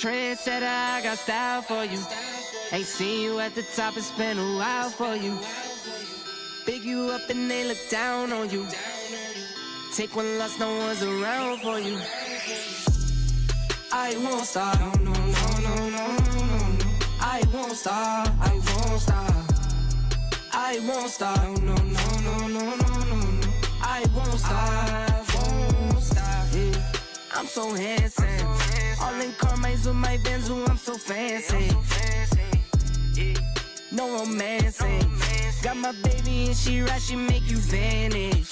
Trendsetter, I got style for you. Ain't seen you at the top, it's been a while for you. Big you up and they look down on you. Take one loss, no one's around for you. I won't stop, no, no, no, no, no, no, no. I won't stop, I won't stop. I won't stop, no, no, no, no, no, no, no. I won't stop, yeah. I'm so handsome. All in Carmine's with my Benz, I'm so fancy. No romancing. Got my baby and she right, she make you vanish.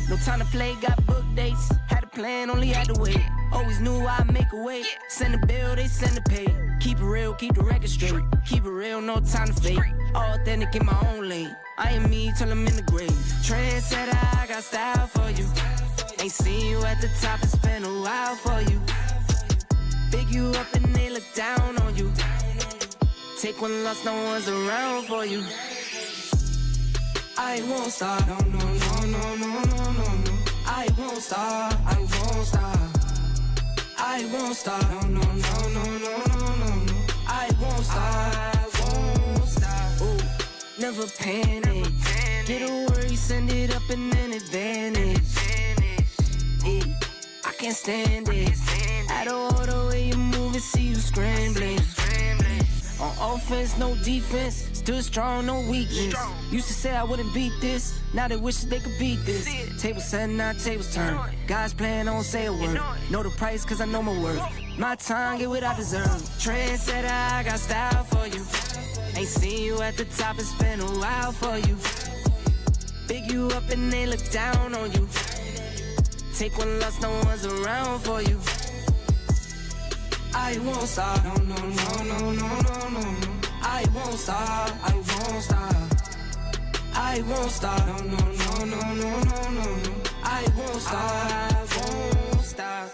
No time to play, got book dates. Had a plan, only had to wait. Always knew I'd make a way. Send a bill, they send a pay. Keep it real, keep the record straight. Keep it real, no time to fake. All authentic in my own lane. I am me till I'm in the grave. Trendsetter, I got style for you. Ain't seen you at the top, it's been a while for you. Big you up and they look down on you. Take one loss, no one's around for you. I won't stop, no, no, no, no, no, no, no, no. I won't stop, I won't stop. I won't stop, no, no, no, no, no, no, no. I won't stop, ooh, never panic. Get a worry, send it up and then advantage. Yeah, I can't stand it. Out of all the way you move and see you scrambling. On offense, no defense. Still strong, no weakness. Used to say I wouldn't beat this. Now they wish they could beat this. Tables set, now tables turn. God's plan, don't say a word. Know the price, cause I know my worth. My time, get what I deserve. Trendsetter, I got style for you. Ain't seen you at the top, it's been a while for you. Big you up and they look down on you. Take one loss, no one's around for you. I won't stop, no, no, no, no, no, no, no. I won't stop, I won't stop. I won't stop, no, no, no, no, no, no, no. I won't stop, won't stop.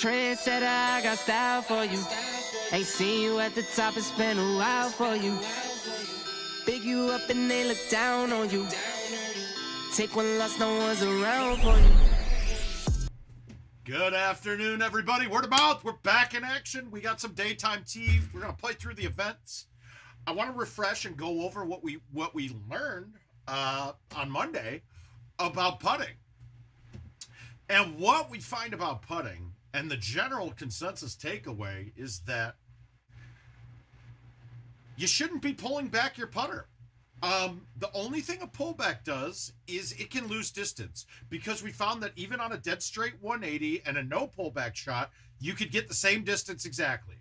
trendsetter, I got style for you. Ain't seen you at the top, it's been a while for you. Big you up and they look down on you. Take one loss, no one's around for you. Good afternoon, everybody. Word of mouth. We're back in action. We got some daytime tea. We're going to play through the events. I want to refresh and go over what we learned on Monday about putting. And what we find about putting, and the general consensus takeaway, is that you shouldn't be pulling back your putter. The only thing a pullback does is it can lose distance, because we found that even on a dead straight 180 and a no pullback shot, you could get the same distance exactly.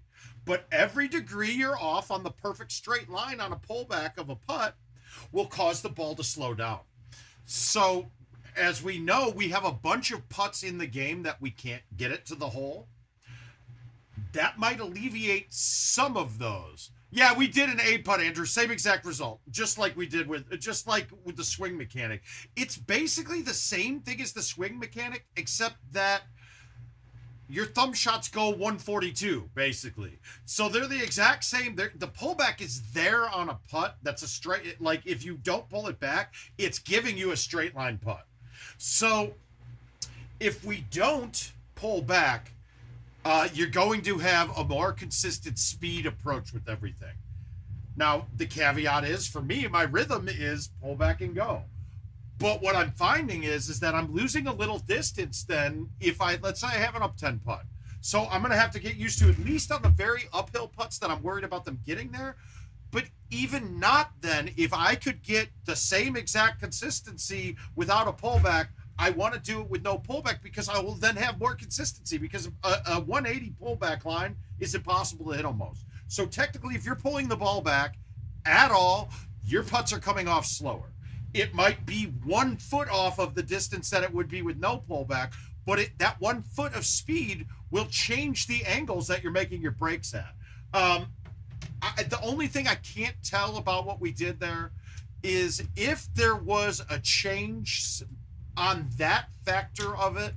But every degree you're off on the perfect straight line on a pullback of a putt will cause the ball to slow down. So as we know, we have a bunch of putts in the game that we can't get it to the hole. That might alleviate some of those. Yeah, we did an 8-putt, Andrew. Same exact result, just like we did with the swing mechanic. It's basically the same thing as the swing mechanic, except that your thumb shots go 142, basically. So they're the exact same. The pullback is there on a putt. That's a straight. Like, if you don't pull it back, it's giving you a straight line putt. So if we don't pull back, you're going to have a more consistent speed approach with everything. Now, the caveat is, for me, my rhythm is pull back and go. But what I'm finding is that I'm losing a little distance then if let's say I have an up 10 putt. So I'm going to have to get used to, at least on the very uphill putts that I'm worried about them getting there. But even not then, if I could get the same exact consistency without a pullback, I want to do it with no pullback, because I will then have more consistency, because a 180 pullback line is impossible to hit almost. So technically, if you're pulling the ball back at all, your putts are coming off slower. It might be 1 foot off of the distance that it would be with no pullback, but that 1 foot of speed will change the angles that you're making your breaks at. The only thing I can't tell about what we did there is if there was a change on that factor of it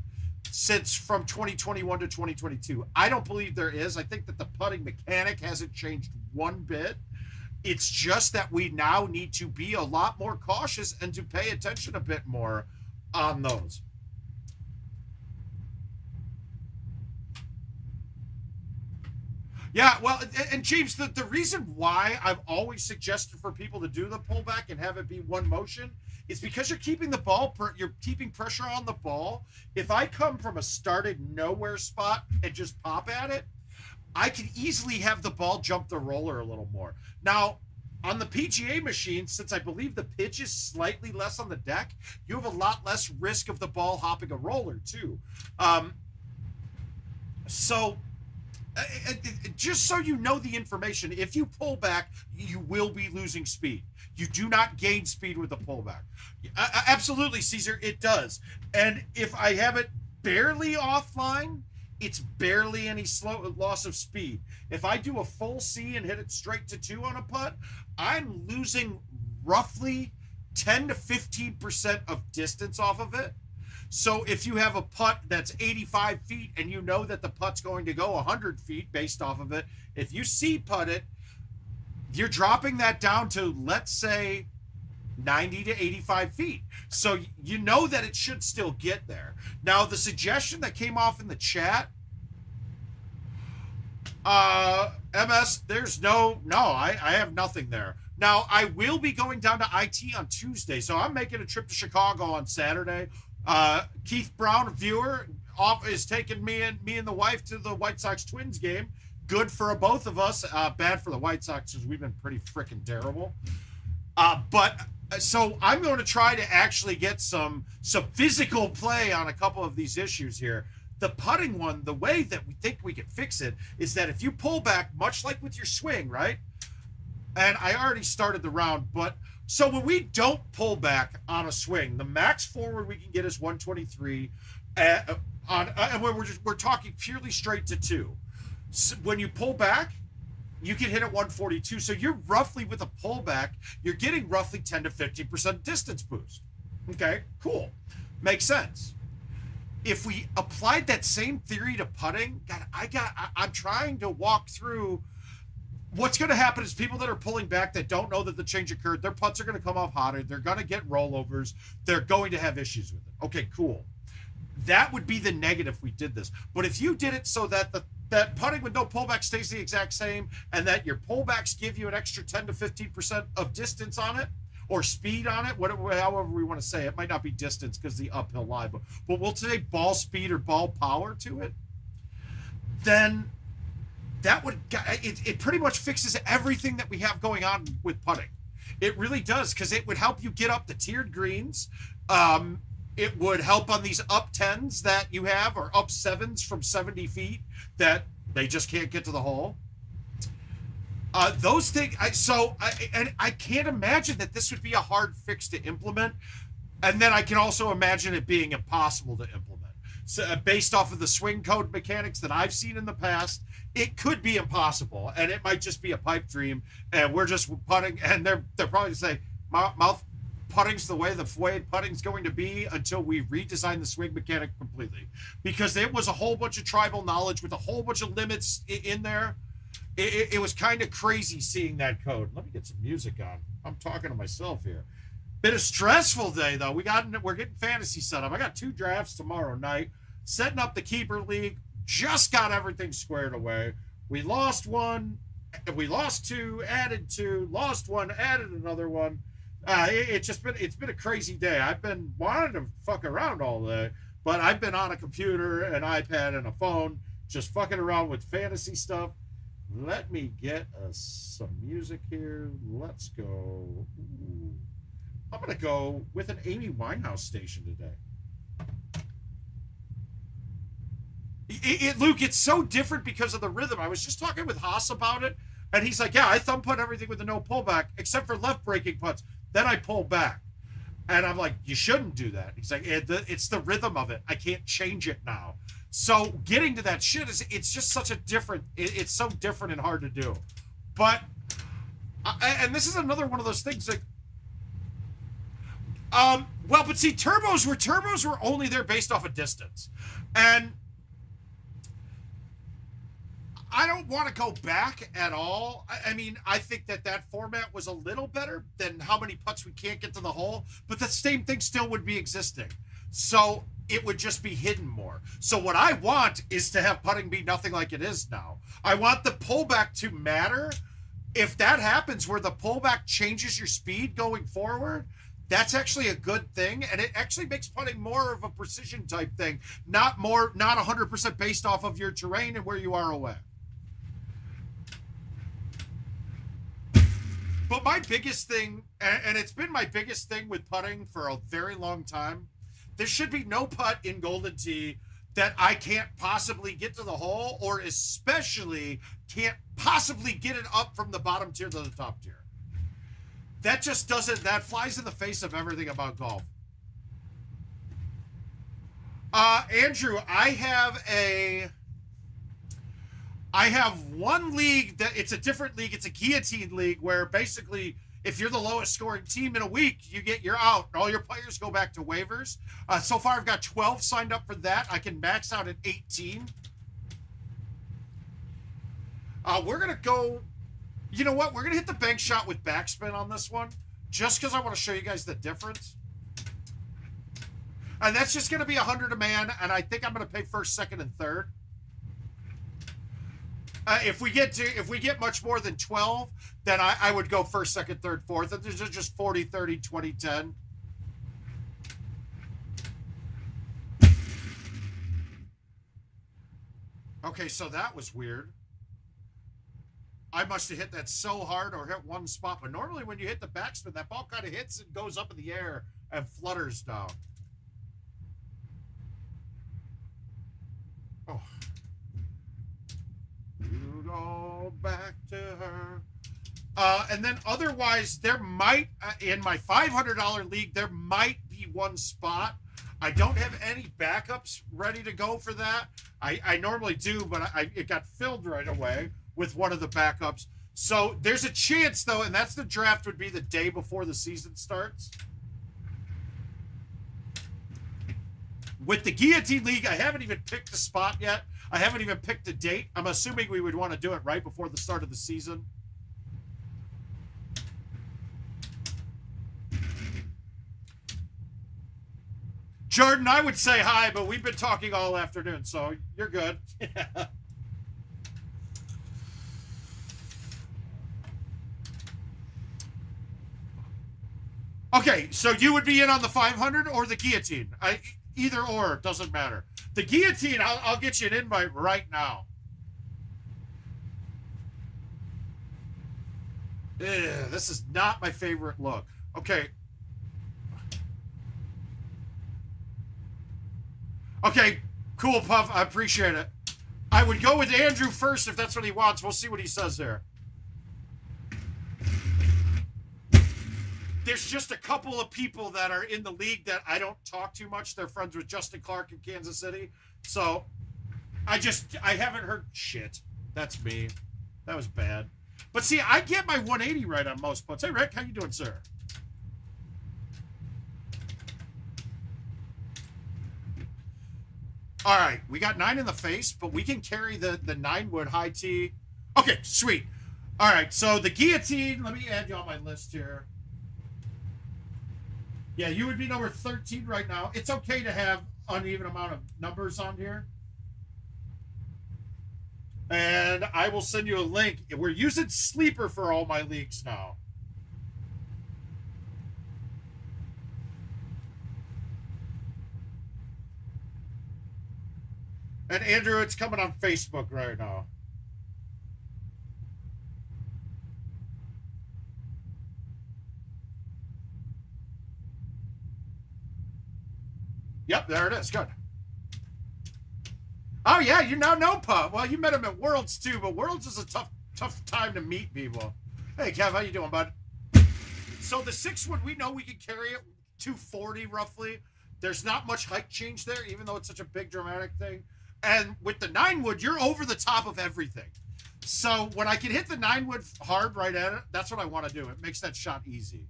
since from 2021 to 2022. I don't believe there is. I think that the putting mechanic hasn't changed one bit. It's just that we now need to be a lot more cautious and to pay attention a bit more on those. Yeah, well, and James, the reason why I've always suggested for people to do the pullback and have it be one motion is because you're keeping the ball, you're keeping pressure on the ball. If I come from a started nowhere spot and just pop at it, I can easily have the ball jump the roller a little more. Now, on the PGA machine, since I believe the pitch is slightly less on the deck, you have a lot less risk of the ball hopping a roller too. So just so you know the information, if you pull back, you will be losing speed. You do not gain speed with a pullback. Absolutely, Caesar, it does. And if I have it barely offline, it's barely any loss of speed. If I do a full C and hit it straight to 2 on a putt, I'm losing roughly 10 to 15% of distance off of it. So if you have a putt that's 85 feet and you know that the putt's going to go 100 feet based off of it, if you C-putt it, you're dropping that down to, let's say, 90 to 85 feet. So you know that it should still get there. Now, the suggestion that came off in the chat, MS, there's I have nothing there. Now, I will be going down to IT on Tuesday, so I'm making a trip to Chicago on Saturday. Keith Brown, a viewer, is taking me and the wife to the White Sox Twins game. Good for both of us. Bad for the White Sox because we've been pretty freaking terrible. So I'm going to try to actually get some physical play on a couple of these issues here. The putting one, the way that we think we can fix it is that if you pull back, much like with your swing, right? And I already started the round, but so when we don't pull back on a swing, the max forward we can get is 123, and we're talking purely straight to 2. So when you pull back, you can hit at 142. So you're roughly, with a pullback, you're getting roughly 10 to 15% distance boost. Okay, cool. Makes sense. if we applied that same theory to putting, God, I'm trying to walk through what's going to happen is people that are pulling back that don't know that the change occurred, their putts are going to come off hotter. They're going to get rollovers. They're going to have issues with it. Okay, cool. That would be the negative if we did this. But if you did it so that that putting with no pullback stays the exact same and that your pullbacks give you an extra 10 to 15% of distance on it or speed on it, whatever, however we want to say it, might not be distance because the uphill lie, but we'll say ball speed or ball power to it, then that would, it pretty much fixes everything that we have going on with putting. It really does, because it would help you get up the tiered greens. It would help on these up 10s that you have, or up 7s from 70 feet that they just can't get to the hole. Those things, I can't imagine that this would be a hard fix to implement. And then I can also imagine it being impossible to implement. So, based off of the swing code mechanics that I've seen in the past, it could be impossible, and it might just be a pipe dream, and we're just putting, and they're probably saying, mouth, putting's the way putting's going to be until we redesign the swing mechanic completely. Because it was a whole bunch of tribal knowledge with a whole bunch of limits in there. It was kind of crazy seeing that code. Let me get some music on. I'm talking to myself here. Been a stressful day, though. We're getting fantasy set up. I got 2 drafts tomorrow night. Setting up the keeper league. Just got everything squared away. We lost 1. We lost 2. Added 2. Lost 1. Added another one. It's been a crazy day. I've been wanting to fuck around all day, but I've been on a computer, an iPad, and a phone, just fucking around with fantasy stuff. Let me get some music here. Let's go. Ooh. I'm going to go with an Amy Winehouse station today. Luke, it's so different because of the rhythm. I was just talking with Haas about it, and he's like, yeah, I thumb putt everything with a no pullback, except for left breaking putts. Then I pull back. And I'm like, you shouldn't do that. He's like, it's the rhythm of it. I can't change it now. So getting to that shit it's just such a different, it's so different and hard to do. But, and this is another one of those things like, well, but see, turbos were only there based off of distance. And I don't want to go back at all. I mean, I think that format was a little better than how many putts we can't get to the hole, but the same thing still would be existing. So it would just be hidden more. So what I want is to have putting be nothing like it is now. I want the pullback to matter. If that happens where the pullback changes your speed going forward, that's actually a good thing, and it actually makes putting more of a precision type thing, not 100% based off of your terrain and where you are away. But my biggest thing, and it's been my biggest thing with putting for a very long time, there should be no putt in Golden Tee that I can't possibly get to the hole, or especially can't possibly get it up from the bottom tier to the top tier. That just doesn't, that flies in the face of everything about golf. Andrew, I have one league that it's a different league. It's a guillotine league where basically if you're the lowest scoring team in a week, you're out. All your players go back to waivers. So far, I've got 12 signed up for that. I can max out at 18. We're going to go, you know what? We're going to hit the bank shot with backspin on this one, just because I want to show you guys the difference. And that's just going to be 100 a man, and I think I'm going to pay first, second, and third. If we get much more than 12, then I would go first, second, third, fourth. And there's just 40, 30, 20, 10. Okay, so that was weird. I must have hit that so hard or hit one spot. But normally when you hit the backspin, that ball kind of hits and goes up in the air and flutters down. Oh. You go back to her. And then otherwise, there might, in my $500 league, there might be one spot. I don't have any backups ready to go for that. I normally do, but it got filled right away with one of the backups. So there's a chance, though, and that's the draft would be the day before the season starts. With the Guillotine League, I haven't even picked a spot yet. I haven't even picked a date. I'm assuming we would want to do it right before the start of the season. Jordan, I would say hi, but we've been talking all afternoon, so you're good. Okay, so you would be in on the 500 or the guillotine? Either or, doesn't matter. The guillotine, I'll get you an invite right now. Ugh, this is not my favorite look. Okay. Okay, cool, Puff. I appreciate it. I would go with Andrew first if that's what he wants. We'll see what he says there. There's just a couple of people that are in the league that I don't talk too much. They're friends with Justin Clark in Kansas City. So I haven't heard shit. That's me. That was bad. But see, I get my 180 right on most putts. Hey, Rick, how you doing, sir? All right, we got 9 in the face, but we can carry the 9-wood high tee. Okay, sweet. All right, so the guillotine, let me add you on my list here. Yeah, you would be number 13 right now. It's okay to have uneven amount of numbers on here. And I will send you a link. We're using Sleeper for all my leagues now. And Andrew, it's coming on Facebook right now. Yep, there it is. Good. Oh, yeah, you now know Pup. Well, you met him at Worlds, too, but Worlds is a tough time to meet people. Hey, Kev, how you doing, bud? So the 6-wood, we know we can carry it 240 roughly. There's not much height change there, even though it's such a big, dramatic thing. And with the 9-wood, you're over the top of everything. So when I can hit the 9-wood hard right at it, that's what I want to do. It makes that shot easy.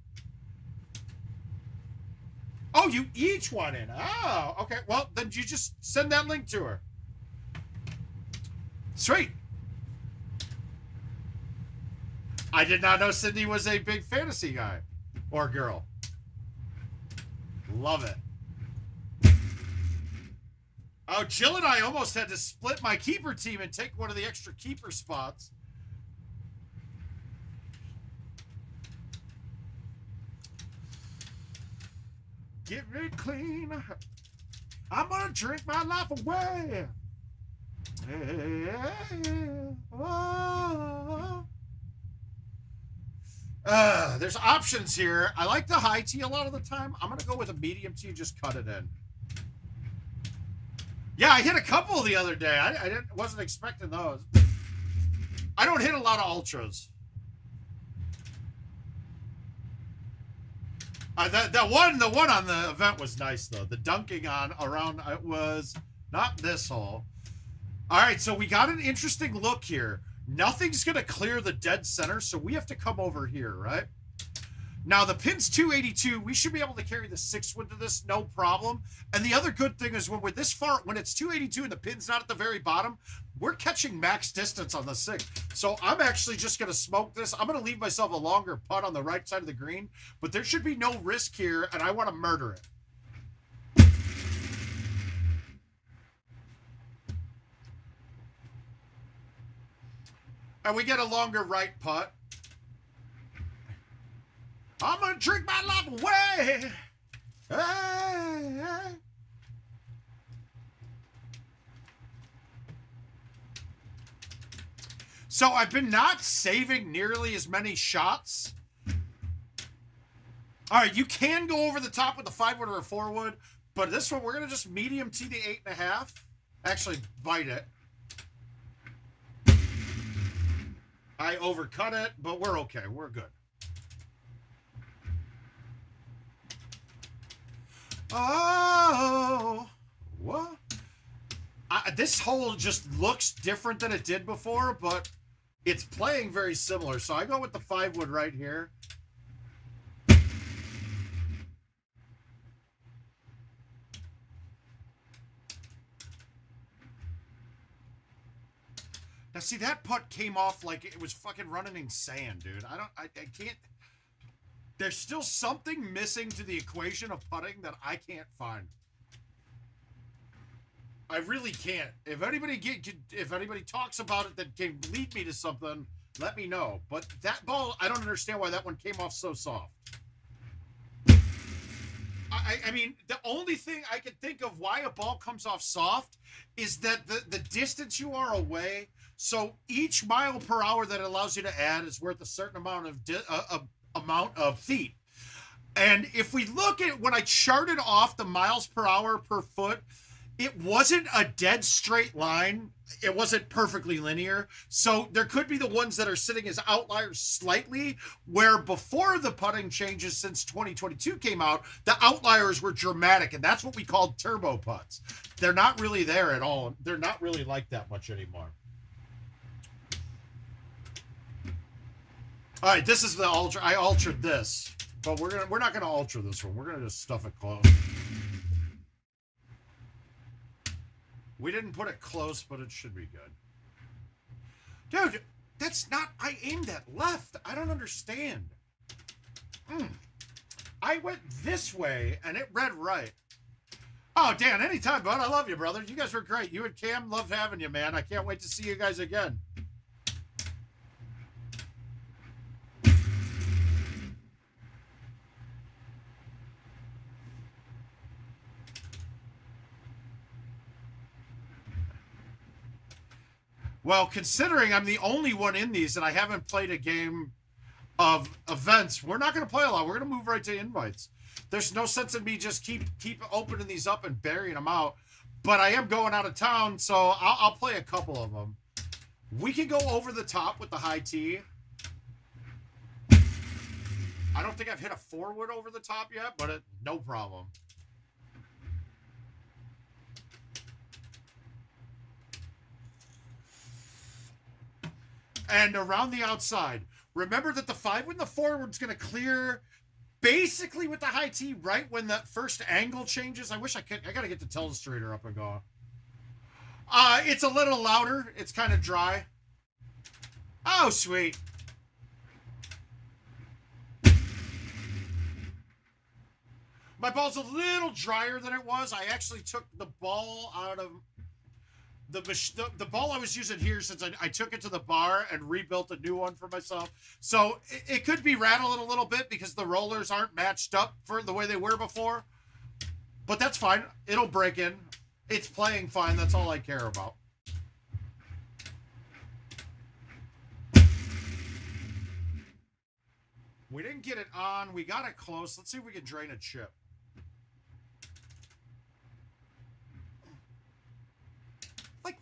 Oh, you each want in. Oh, okay. Well, then you just send that link to her. Sweet. I did not know Sydney was a big fantasy guy or girl. Love it. Oh, Jill and I almost had to split my keeper team and take one of the extra keeper spots. Get rid clean. I'm gonna drink my life away. There's options here. I like the high tee a lot of the time. I'm gonna go with a medium tee. Just cut it in. Yeah, I hit a couple the other day. I wasn't expecting those. I don't hit a lot of ultras. The one on the event was nice though. The dunking on around it was not this hole. All right, so we got an interesting look here. Nothing's gonna clear the dead center, so we have to come over here, right? Now the pin's 282. We should be able to carry the 6-wood to this, no problem. And the other good thing is when we're this far, when it's 282 and the pin's not at the very bottom, we're catching max distance on the 6. So I'm actually just gonna smoke this. I'm gonna leave myself a longer putt on the right side of the green, but there should be no risk here, and I want to murder it. And we get a longer right putt. I'm gonna drink my life away. Hey. So I've been not saving nearly as many shots. All right, you can go over the top with a 5-wood or a 4-wood, but this one we're gonna just medium tee the 8.5. Actually, bite it. I overcut it, but we're okay. We're good. Oh, what? This hole just looks different than it did before, but it's playing very similar. So I go with the 5-wood right here. Now, see, that putt came off like it was fucking running in sand, dude. I can't. There's still something missing to the equation of putting that I can't find. I really can't. If anybody talks about it that can lead me to something, let me know. But that ball, I don't understand why that one came off so soft. I mean, the only thing I can think of why a ball comes off soft is that the distance you are away. So each mile per hour that it allows you to add is worth a certain amount of feet. And if we look at when I charted off the miles per hour per foot, it wasn't a dead straight line. It wasn't perfectly linear. So there could be the ones that are sitting as outliers slightly, where before the putting changes since 2022 came out, the outliers were dramatic. And that's what we called turbo putts. They're not really there at all. They're not really like that much anymore. All right, this is the ultra. I altered this, but we're not gonna alter this one. We're gonna just stuff it close. We didn't put it close, but it should be good. Dude, that's not... I aimed at left. I don't understand. I went this way, and it read right. Oh, Dan, anytime, bud. I love you, brother. You guys were great. You and Cam, loved having you, man. I can't wait to see you guys again. Well, considering I'm the only one in these and I haven't played a game of events, we're not going to play a lot. We're going to move right to invites. There's no sense in me just keep opening these up and burying them out. But I am going out of town, so I'll play a couple of them. We can go over the top with the high tee. I don't think I've hit a forward over the top yet, but no problem. And around the outside. Remember that the 5 when the forward's going to clear basically with the high tee right when the first angle changes. I wish I could. I got to get the telestrator up and going. It's a little louder. It's kind of dry. Oh, sweet. My ball's a little drier than it was. I actually took the ball out of... The ball I was using here, since I took it to the bar and rebuilt a new one for myself. So it could be rattling a little bit because the rollers aren't matched up for the way they were before. But that's fine. It'll break in. It's playing fine. That's all I care about. We didn't get it on. We got it close. Let's see if we can drain a chip. Like,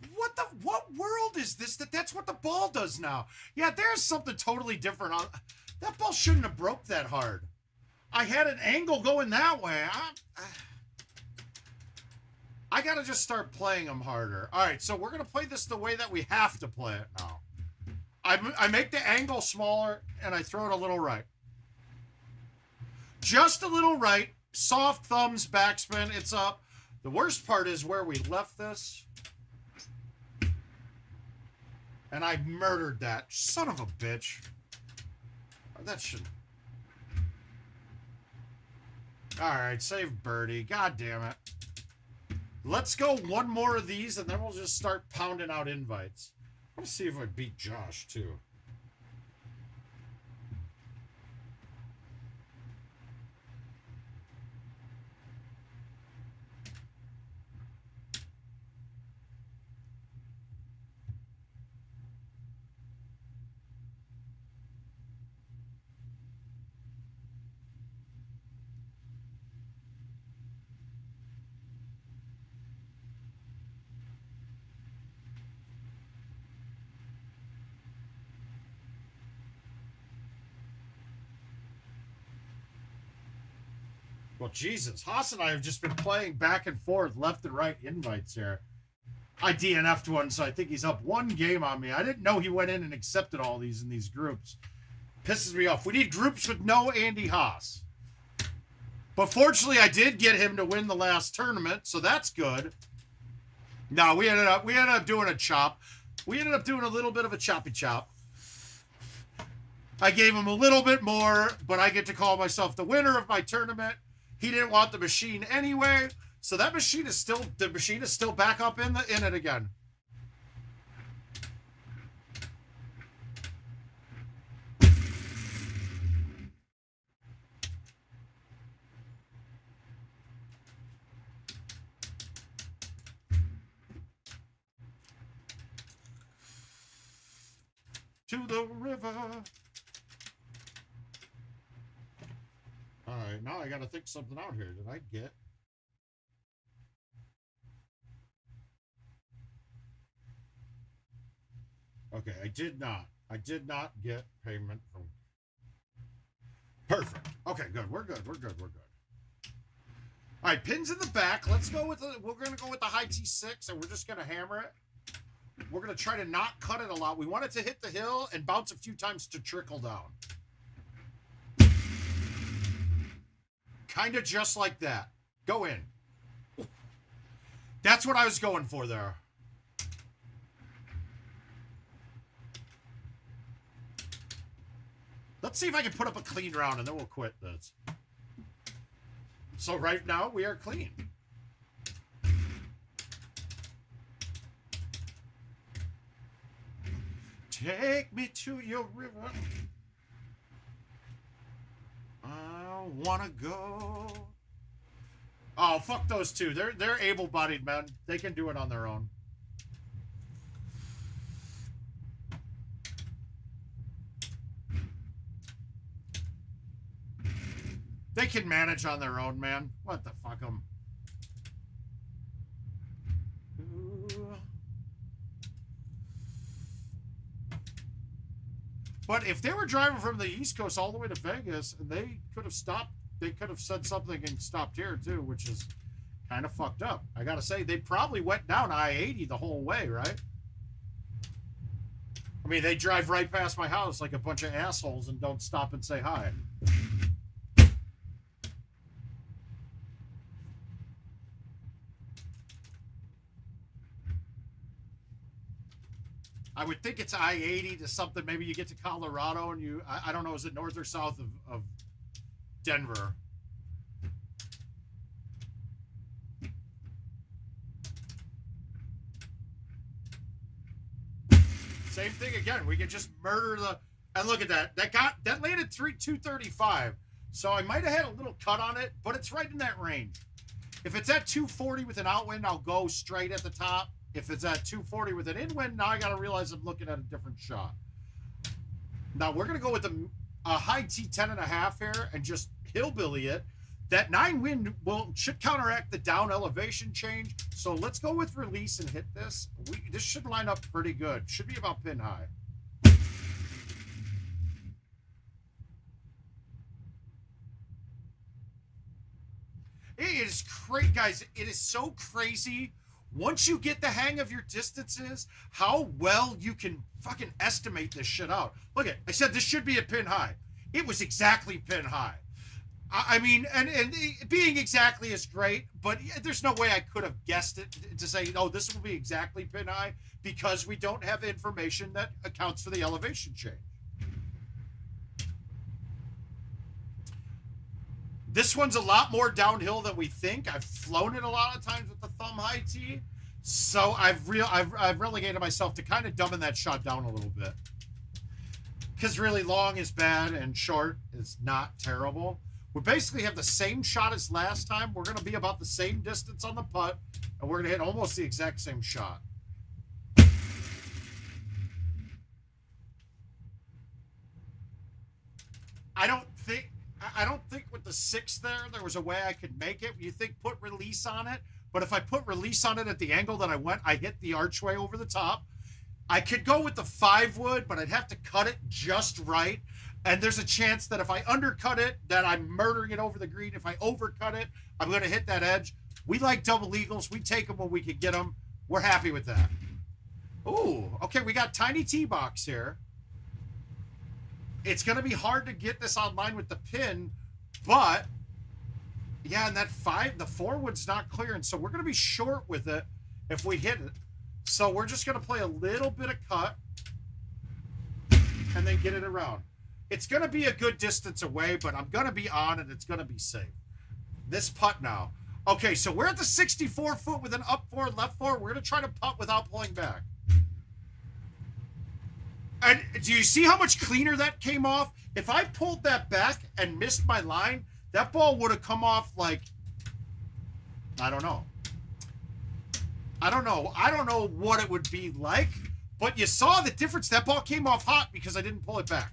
what world is this? That's what the ball does now. Yeah, there's something totally different. That ball shouldn't have broke that hard. I had an angle going that way. I got to just start playing them harder. All right, so we're going to play this the way that we have to play it now. I make the angle smaller, and I throw it a little right. Just a little right. Soft thumbs, backspin. It's up. The worst part is where we left this. And I murdered that. Son of a bitch. That should... Alright, save birdie. God damn it. Let's go one more of these, and then we'll just start pounding out invites. Let's see if I beat Josh, too. Well, Jesus. Haas and I have just been playing back and forth, left and right invites here. I DNF'd one, so I think he's up one game on me. I didn't know he went in and accepted all these in these groups. Pisses me off. We need groups with no Andy Haas. But fortunately, I did get him to win the last tournament, so that's good. No, we ended up doing a chop. We ended up doing a little bit of a choppy chop. I gave him a little bit more, but I get to call myself the winner of my tournament. He didn't want the machine anyway, so that machine is still, the machine is still back up in it again. To the river. All right, now I got to think something out here. Did I get? Okay, I did not. I did not get payment from. Perfect. Okay, good. We're good. We're good. We're good. All right, pins in the back. Let's go with the. We're gonna go with the high T6, and we're just gonna hammer it. We're going to try to not cut it a lot. We want it to hit the hill and bounce a few times to trickle down. Kind of just like that. Go in. That's what I was going for there. Let's see if I can put up a clean round, and then we'll quit this. So right now, we are clean. Take me to your river. I wanna go. Oh, fuck those two. They're able-bodied men. They can do it on their own. They can manage on their own, man. What the fuck them? But if they were driving from the East Coast all the way to Vegas, they could have stopped. They could have said something and stopped here too, which is kind of fucked up. I gotta say, they probably went down I-80 the whole way, right? I mean, they drive right past my house like a bunch of assholes and don't stop and say hi. I would think it's I-80 to something. Maybe you get to Colorado and you, I don't know, is it north or south of Denver? Same thing again. We can just murder the, and look at that. That landed 235. So I might have had a little cut on it, but it's right in that range. If it's at 240 with an outwind, I'll go straight at the top. If it's at 240 with an inwind, now I got to realize I'm looking at a different shot. Now we're going to go with a high T10.5 here and just hillbilly it. That 9 wind should counteract the down elevation change. So let's go with release and hit this. This should line up pretty good. Should be about pin high. It is crazy, guys. It is so crazy. Once you get the hang of your distances, how well you can fucking estimate this shit out. Look at, I said this should be a pin high. It was exactly pin high. I mean, and being exactly is great, but there's no way I could have guessed it to say, oh, this will be exactly pin high, because we don't have information that accounts for the elevation change. This one's a lot more downhill than we think. I've flown it a lot of times with the thumb high T, so I've relegated myself to kind of dumbing that shot down a little bit. Because really long is bad and short is not terrible. We basically have the same shot as last time. We're going to be about the same distance on the putt, and we're going to hit almost the exact same shot. I don't think with the 6 there was a way I could make it. You think put release on it, but if I put release on it at the angle that I went, I hit the archway over the top. I could go with the 5 wood, but I'd have to cut it just right. And there's a chance that if I undercut it, that I'm murdering it over the green. If I overcut it, I'm going to hit that edge. We like double eagles. We take them when we can get them. We're happy with that. Ooh, okay, we got tiny tee box here. It's going to be hard to get this online with the pin, but yeah, and that 5, the 4 wood's not clearing, so we're going to be short with it if we hit it. So we're just going to play a little bit of cut and then get it around. It's going to be a good distance away, but I'm going to be on and it's going to be safe. This putt now. Okay, so we're at the 64 foot with an up four, left four. We're going to try to putt without pulling back. And do you see how much cleaner that came off? If I pulled that back and missed my line, that ball would have come off like, I don't know. I don't know what it would be like, but you saw the difference. That ball came off hot because I didn't pull it back.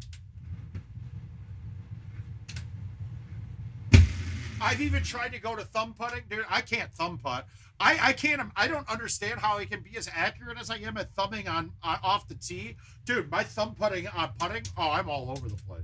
I've even tried to go to thumb putting. Dude, I can't thumb putt. I can't. I don't understand how I can be as accurate as I am at thumbing on off the tee. Dude, my thumb putting on putting, oh, I'm all over the place.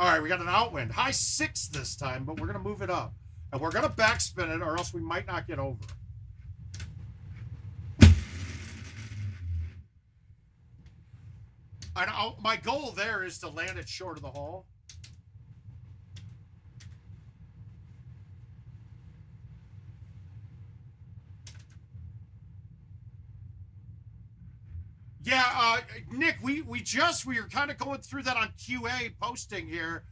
All right, we got an outwind. High 6 this time, but we're going to move it up. And we're going to backspin it or else we might not get over. And my goal there is to land it short of the hole. Yeah, Nick, we were kind of going through that on QA posting here.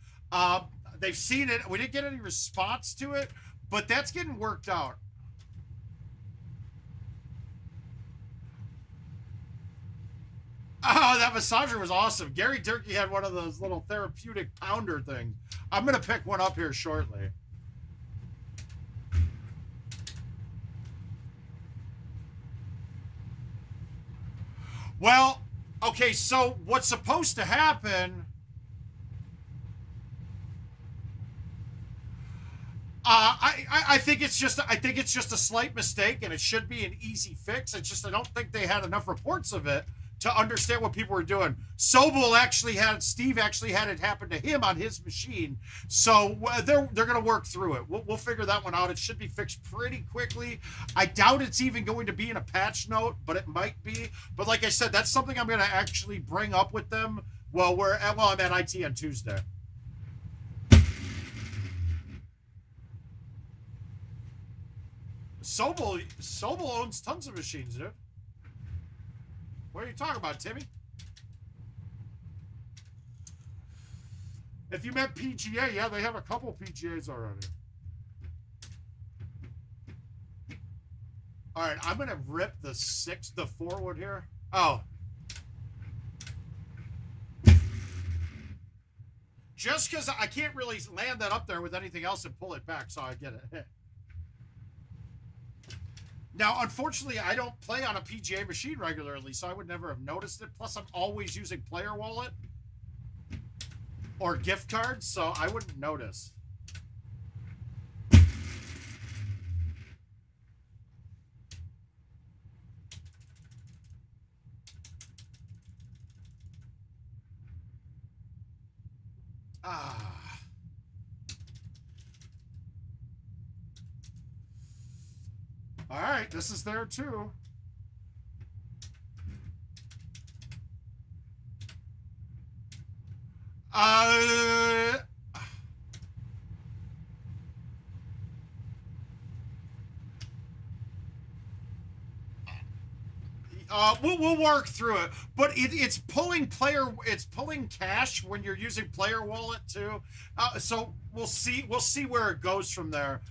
They've seen it. We didn't get any response to it, but that's getting worked out. Oh, that massager was awesome. Gary Durkee had one of those little therapeutic pounder things. I'm going to pick one up here shortly. Well, okay, so what's supposed to happen... I think it's just a slight mistake, and it should be an easy fix. It's just I don't think they had enough reports of it to understand what people were doing. Steve actually had it happen to him on his machine, so they're going to work through it. We'll figure that one out. It should be fixed pretty quickly. I doubt it's even going to be in a patch note, but it might be. But like I said, that's something I'm going to actually bring up with them. I'm at IT on Tuesday. Sobel owns tons of machines, dude. What are you talking about, Timmy? If you meant PGA, yeah, they have a couple PGAs already. All right, I'm gonna rip the forward here. Oh. Just because I can't really land that up there with anything else and pull it back, so I get it. Now, unfortunately, I don't play on a PGA machine regularly, so I would never have noticed it. Plus, I'm always using Player Wallet or gift cards, so I wouldn't notice. All right, this is there too. We'll work through it, but it's pulling cash when you're using Player Wallet too. So we'll see where it goes from there.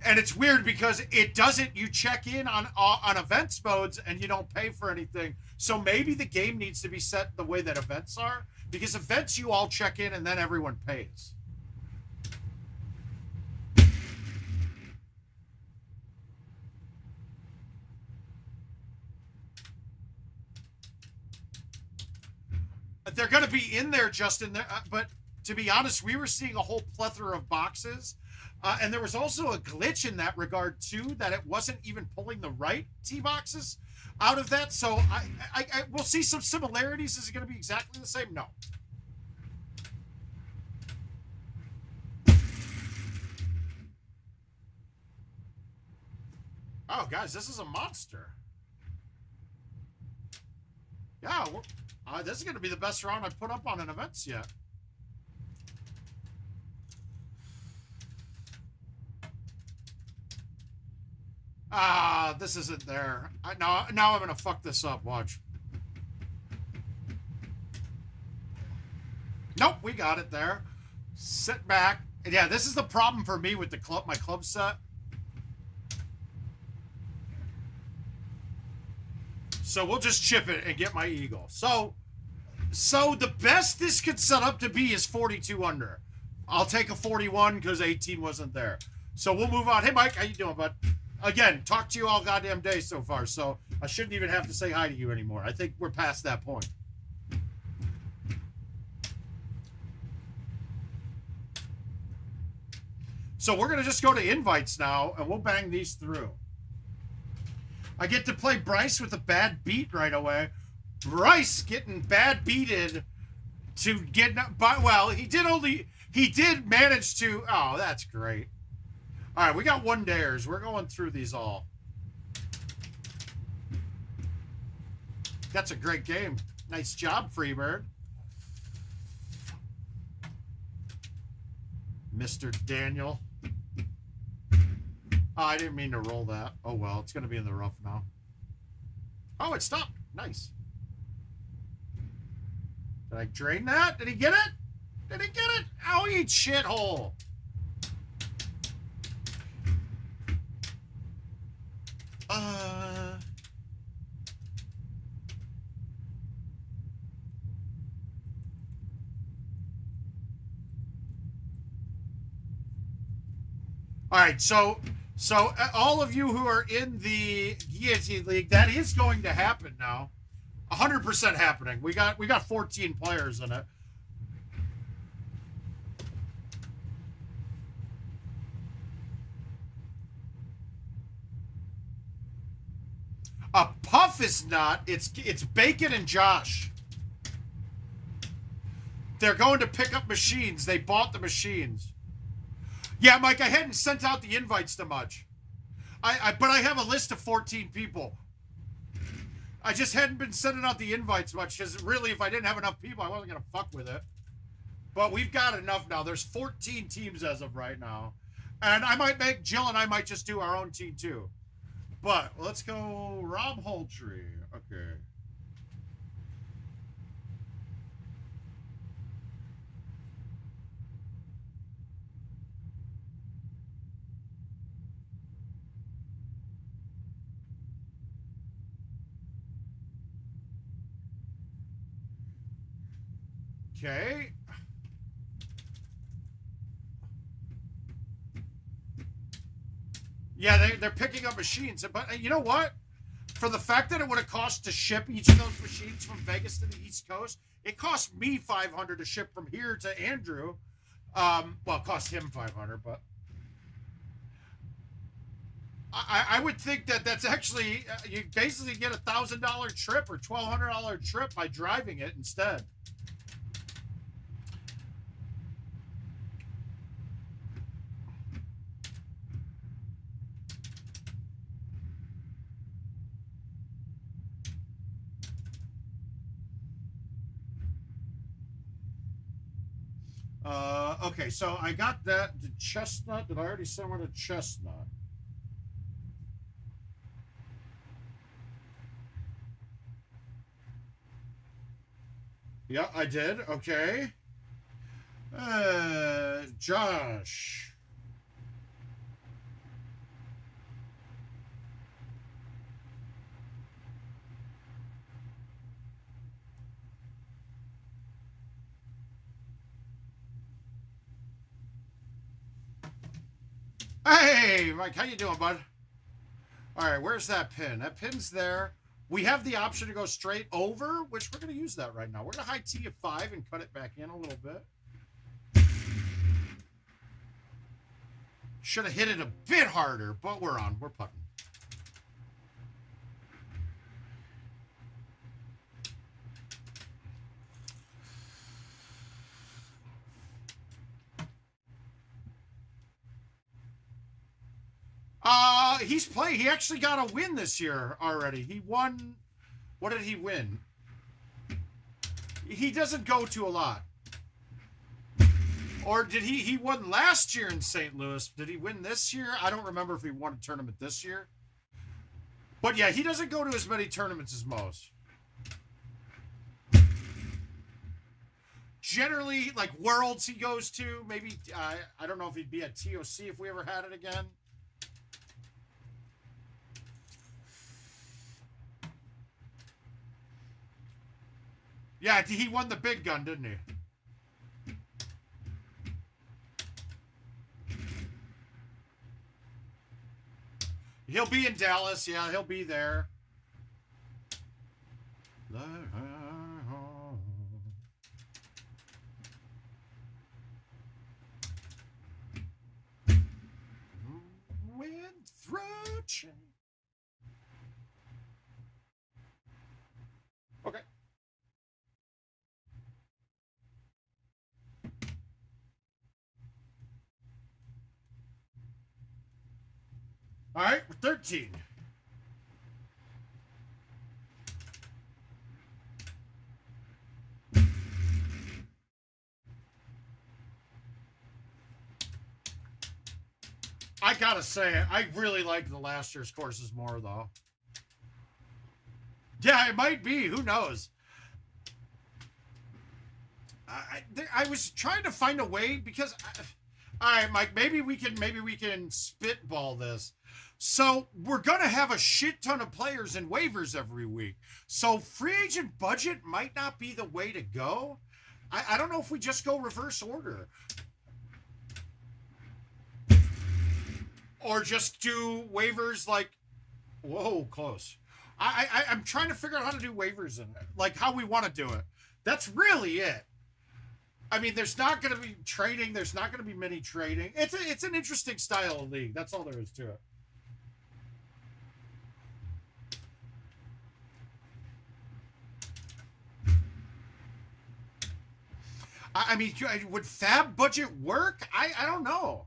And it's weird because it doesn't. You check in on events modes and you don't pay for anything. So maybe the game needs to be set the way that events are, because events you all check in and then everyone pays. They're going to be in there, Justin. But to be honest, we were seeing a whole plethora of boxes. And there was also a glitch in that regard, too, that it wasn't even pulling the right tee boxes out of that. So I we'll see some similarities. Is it going to be exactly the same? No. Oh, guys, this is a monster. Yeah, this is going to be the best round I've put up on an events yet. Ah, this isn't there. Now I'm going to fuck this up. Watch. Nope, we got it there. Sit back. Yeah, this is the problem for me with the club, my club set. So we'll just chip it and get my eagle. So the best this could set up to be is 42 under. I'll take a 41 because 18 wasn't there. So we'll move on. Hey, Mike, how you doing, bud? Again, talk to you all goddamn day so far, so I shouldn't even have to say hi to you anymore. I think we're past that point. So we're going to just go to invites now, and we'll bang these through. I get to play Bryce with a bad beat right away. Bryce getting bad beated to get... Well, he did manage to... Oh, that's great. All right, we got one dares. We're going through these all. That's a great game. Nice job, Freebird. Mr. Daniel. Oh, I didn't mean to roll that. Oh, well, it's going to be in the rough now. Oh, it stopped. Nice. Did I drain that? Did he get it? Did he get it? Oh, eat shithole. All right, so all of you who are in the GoldenTeeTV League, that is going to happen now. 100% happening. We got 14 players in it. Puff is not. It's Bacon and Josh. They're going to pick up machines. They bought the machines. Yeah, Mike, I hadn't sent out the invites to much. But I have a list of 14 people. I just hadn't been sending out the invites much because really, if I didn't have enough people, I wasn't going to fuck with it. But we've got enough now. There's 14 teams as of right now. And I might make, Jill and I might just do our own team too. But let's go Rob Holtree. Okay. Okay. Yeah, they're picking up machines. But you know what? For the fact that it would have cost to ship each of those machines from Vegas to the East Coast, it cost me $500 to ship from here to Andrew. Well, it cost him $500, but I would think that that's actually, you basically get a $1,000 trip or $1,200 trip by driving it instead. Okay, so I got that. The chestnut. Did I already send one to chestnut? Yeah, I did. Okay. Josh. Hey, Mike, how you doing, bud? All right, where's that pin? That pin's there. We have the option to go straight over, which we're going to use that right now. We're going to high T at 5 and cut it back in a little bit. Should have hit it a bit harder, but we're putting. He's playing. He actually got a win this year already. He won. What did he win? He doesn't go to a lot. Or did he won last year in St. Louis? Did he win this year? I don't remember if he won a tournament this year. But yeah, he doesn't go to as many tournaments as most. Generally, like Worlds he goes to. Maybe, I don't know if he'd be at TOC if we ever had it again. Yeah, he won the big gun, didn't he? He'll be in Dallas. Yeah, he'll be there. Went through change. Okay. All right, we're 13. I gotta say, I really like the last year's courses more, though. Yeah, it might be. Who knows? I was trying to find a way because... all right, Mike, maybe we can spitball this. So we're going to have a shit ton of players in waivers every week. So free agent budget might not be the way to go. I don't know if we just go reverse order. Or just do waivers like... Whoa, close. I'm trying to figure out how to do waivers in it. Like how we want to do it. That's really it. I mean, there's not going to be trading. There's not going to be many trading. It's an interesting style of league. That's all there is to it. I mean, would fab budget work? I don't know.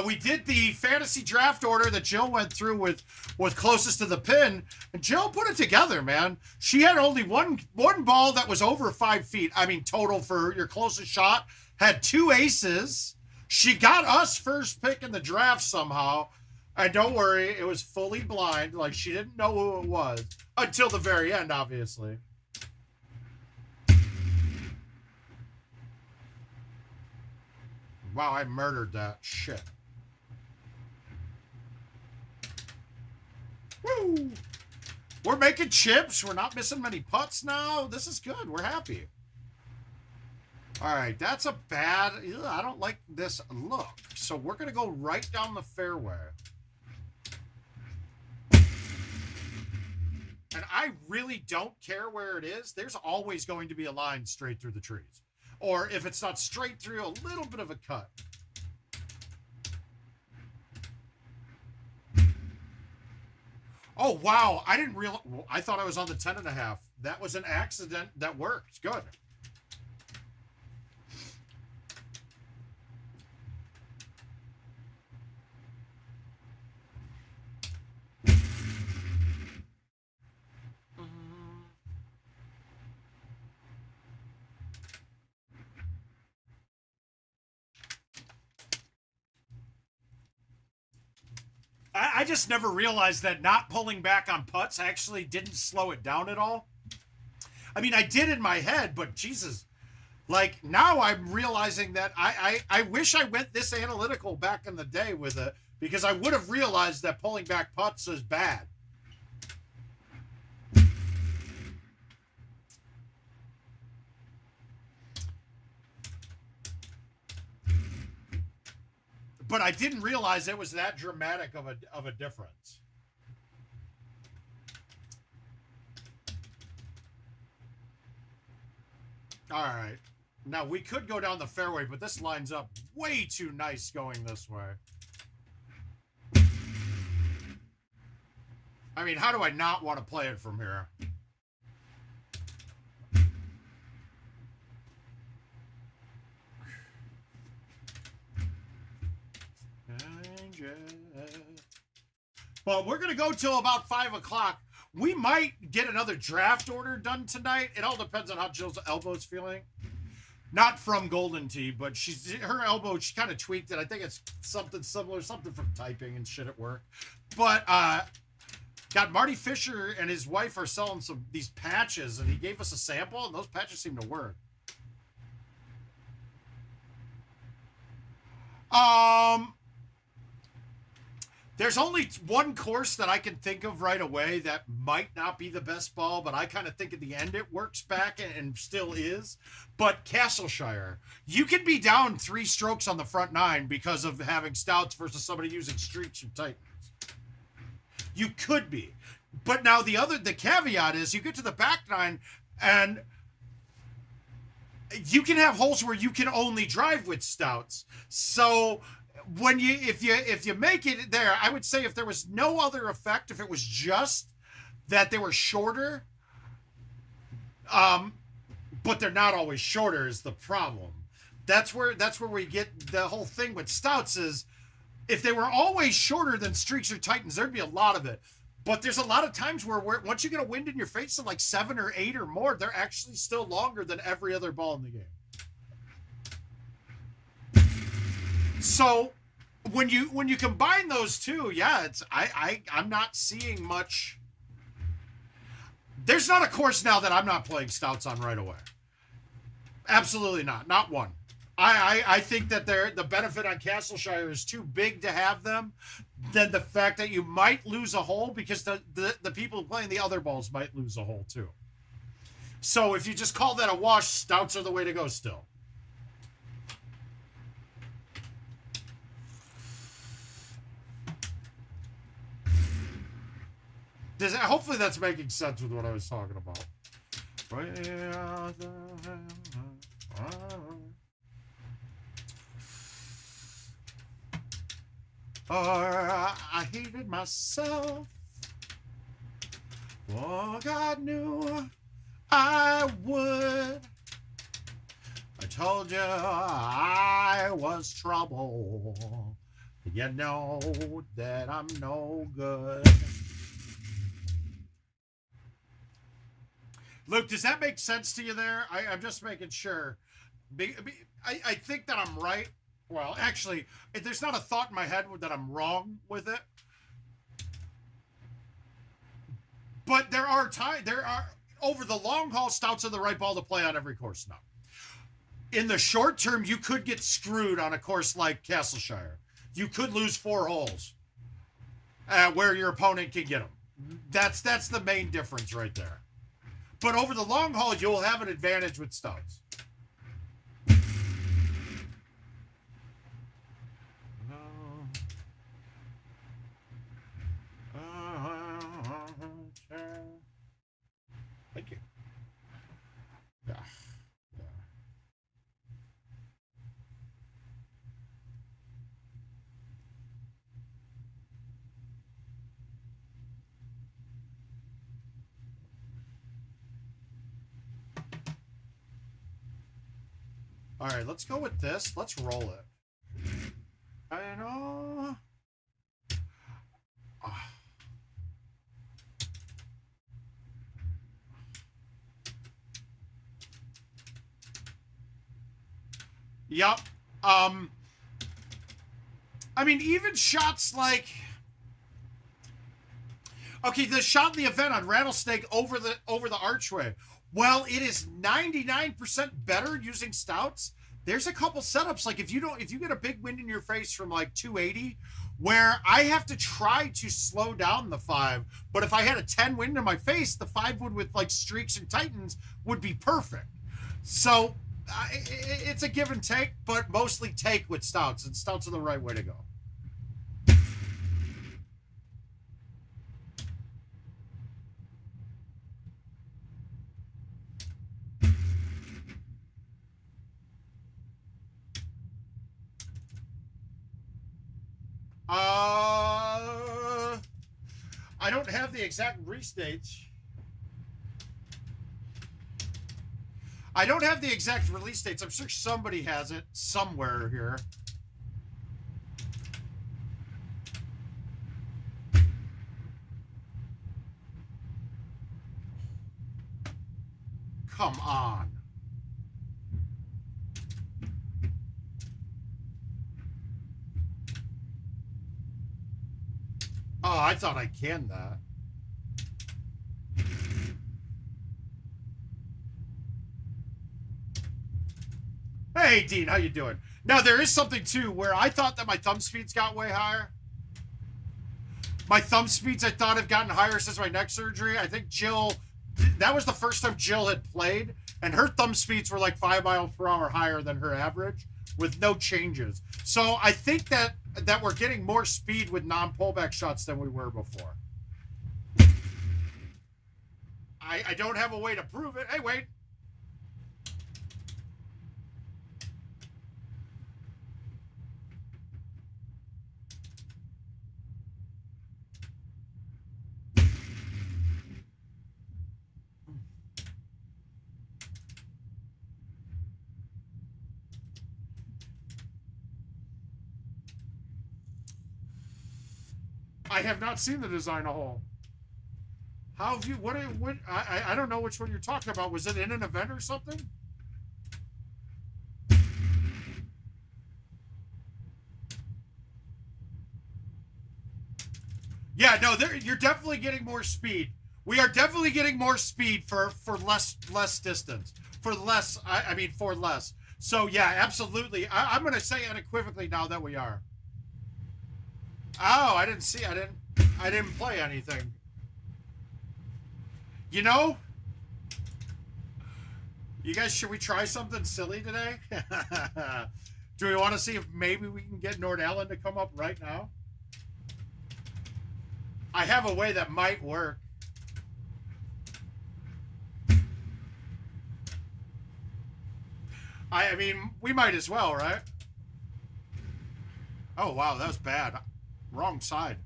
We did the fantasy draft order that Jill went through with closest to the pin, and Jill put it together, man. She had only one ball that was over 5 feet. I mean, total for your closest shot. Had 2 aces. She got us first pick in the draft somehow. And don't worry, it was fully blind. Like, she didn't know who it was. Until the very end, obviously. Wow, I murdered that. Shit. Woo! We're making chips. We're not missing many putts now. This is good. We're happy. All right, that's a bad... I don't like this look. So we're going to go right down the fairway. And I really don't care where it is. There's always going to be a line straight through the trees. Or if it's not straight through, a little bit of a cut. Oh, wow. I didn't realize... Well, I thought I was on the 10.5. That was an accident that worked. Good. I just never realized that not pulling back on putts actually didn't slow it down at all. I mean, I did in my head, but Jesus, like now I'm realizing that I wish I went this analytical back in the day with it, because I would have realized that pulling back putts is bad. But I didn't realize it was that dramatic of a difference. All right. Now, we could go down the fairway, but this lines up way too nice going this way. I mean, how do I not want to play it from here? But we're going to go till about 5 o'clock. We might get another draft order done tonight. It all depends on how Jill's elbow's feeling. Not from Golden Tee, but her elbow, she kind of tweaked it. I think it's something similar, something from typing and shit at work. But got Marty Fisher and his wife are selling these patches, and he gave us a sample, and those patches seem to work. There's only one course that I can think of right away that might not be the best ball, but I kind of think at the end it works back and still is. But Castleshire, you can be down 3 strokes on the front 9 because of having stouts versus somebody using streaks or Titans. You could be. But now the caveat is you get to the back 9 and you can have holes where you can only drive with stouts. So when if you make it there, I would say if there was no other effect, if it was just that they were shorter, but they're not always shorter is the problem. That's where we get the whole thing with stouts is if they were always shorter than streaks or Titans, there'd be a lot of it. But there's a lot of times where once you get a wind in your face of like 7 or 8 or more, they're actually still longer than every other ball in the game. So when you combine those two, yeah, I'm not seeing much. There's not a course now that I'm not playing stouts on right away. Absolutely not one. I think that the benefit on Castleshire is too big to have them than the fact that you might lose a hole because the people playing the other balls might lose a hole too. So if you just call that a wash, stouts are the way to go still. Hopefully that's making sense with what I was talking about. I hated myself. Oh, God knew I would. I told you I was trouble. You know that I'm no good. Luke, does that make sense to you there? I'm just making sure. I think that I'm right. Well, actually, there's not a thought in my head that I'm wrong with it. But there are over the long haul, stouts are the right ball to play on every course now. In the short term, you could get screwed on a course like Castleshire. You could lose 4 holes where your opponent can get them. That's the main difference right there. But over the long haul, you'll have an advantage with stouts. Thank you. Yeah. All right, let's go with this. Let's roll it. I know. Yep. I mean, even shots like, okay, the shot in the event on Rattlesnake over the archway. Well, it is 99% better using stouts. There's a couple setups, like if you get a big wind in your face from like 280, where I have to try to slow down the 5, but if I had a 10 wind in my face, the 5 would with like streaks and Titans would be perfect. So it's a give and take, but mostly take with stouts, and stouts are the right way to go. I don't have the exact restates. I don't have the exact release dates. I'm sure somebody has it somewhere here. Come on. Oh, I thought I canned that. Hey, Dean, how you doing? Now, there is something, too, where I thought that my thumb speeds got way higher. My thumb speeds, I thought, have gotten higher since my neck surgery. I think Jill, that was the first time Jill had played, and her thumb speeds were like 5 miles per hour higher than her average with no changes. So I think that we're getting more speed with non-pullback shots than we were before. I don't have a way to prove it. Hey, wait. I have not seen the designer hole. How have you? What? I don't know which one you're talking about. Was it in an event or something? Yeah, no, you're definitely getting more speed. We are definitely getting more speed for less distance. For less, I mean for less. So yeah, absolutely. I'm gonna say unequivocally now that we are. Oh, I didn't see. I didn't play anything. You know, you guys, should we try something silly today? Do we want to see if maybe we can get Nord Allen to come up right now? I have a way that might work. I mean, we might as well, right? Oh, wow, that was bad. Wrong side.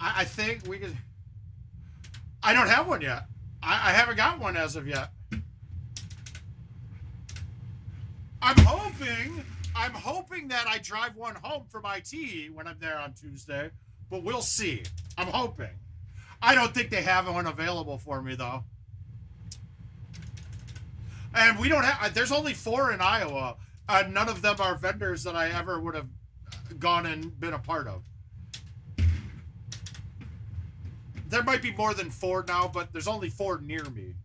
I think we could... I don't have one yet. I haven't got one as of yet. I'm hoping that I drive one home from IT when I'm there on Tuesday, but we'll see. I'm hoping. I don't think they have one available for me, though. And we don't have... There's only 4 in Iowa. None of them are vendors that I ever would have gone and been a part of. There might be more than 4 now, but there's only 4 near me.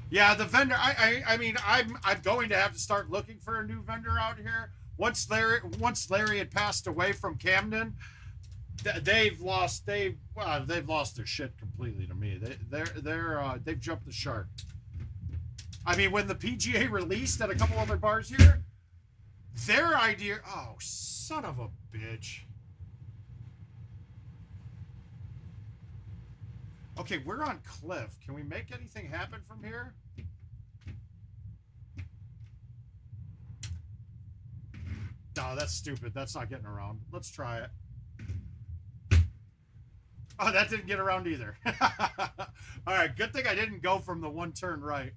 Yeah, the vendor... I mean, I'm going to have to start looking for a new vendor out here. Once Larry had passed away from Camden, they've lost their shit completely to me. They've jumped the shark. I mean, when the PGA released at a couple other bars here, their idea... Oh, son of a bitch. Okay, we're on Cliff. Can we make anything happen from here? No, that's stupid. That's not getting around. Let's try it. Oh, that didn't get around either. All right, good thing I didn't go from the one turn right.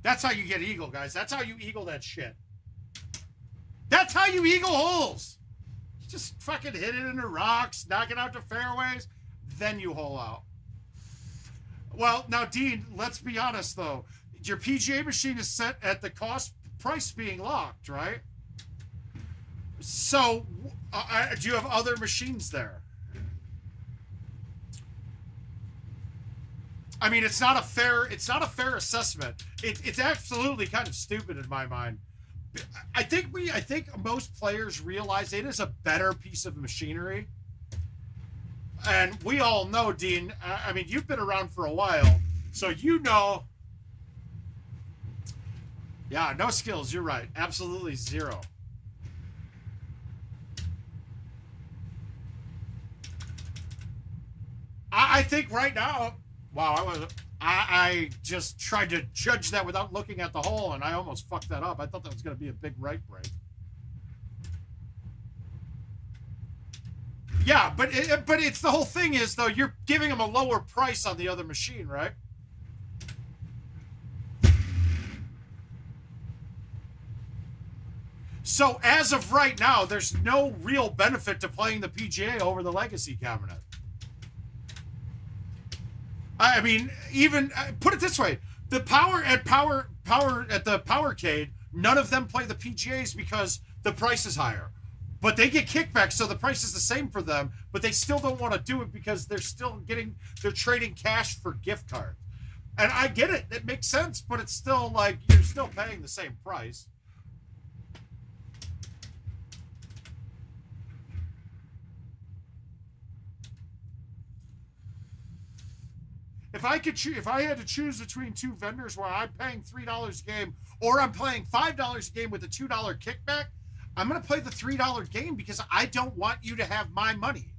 That's how you get eagle, guys. That's how you eagle that shit. That's how you eagle holes. You just fucking hit it into rocks, knock it out to fairways, then you hole out. Well, now, Dean, let's be honest, though. Your PGA machine is set at the cost price being locked, right? So, do you have other machines there? I mean, it's not a fair assessment. It's absolutely kind of stupid in my mind. I think most players realize it is a better piece of machinery. And we all know, Dean, I mean, you've been around for a while, so you know. Yeah, no skills, you're right. Absolutely zero. I think right now, wow, I just tried to judge that without looking at the hole, and I almost fucked that up. I thought that was going to be a big right break. Yeah, but it's the whole thing is, though, you're giving them a lower price on the other machine, right? So as of right now, there's no real benefit to playing the PGA over the Legacy cabinet. I mean, even put it this way: the power at the Powercade, none of them play the PGAs because the price is higher. But they get kickbacks, so the price is the same for them, but they still don't want to do it because they're trading cash for gift cards. And I get it, it makes sense, but it's still like you're still paying the same price. If I had to choose between two vendors where I'm paying $3 a game or I'm paying $5 a game with a $2 kickback, I'm going to play the $3 game because I don't want you to have my money.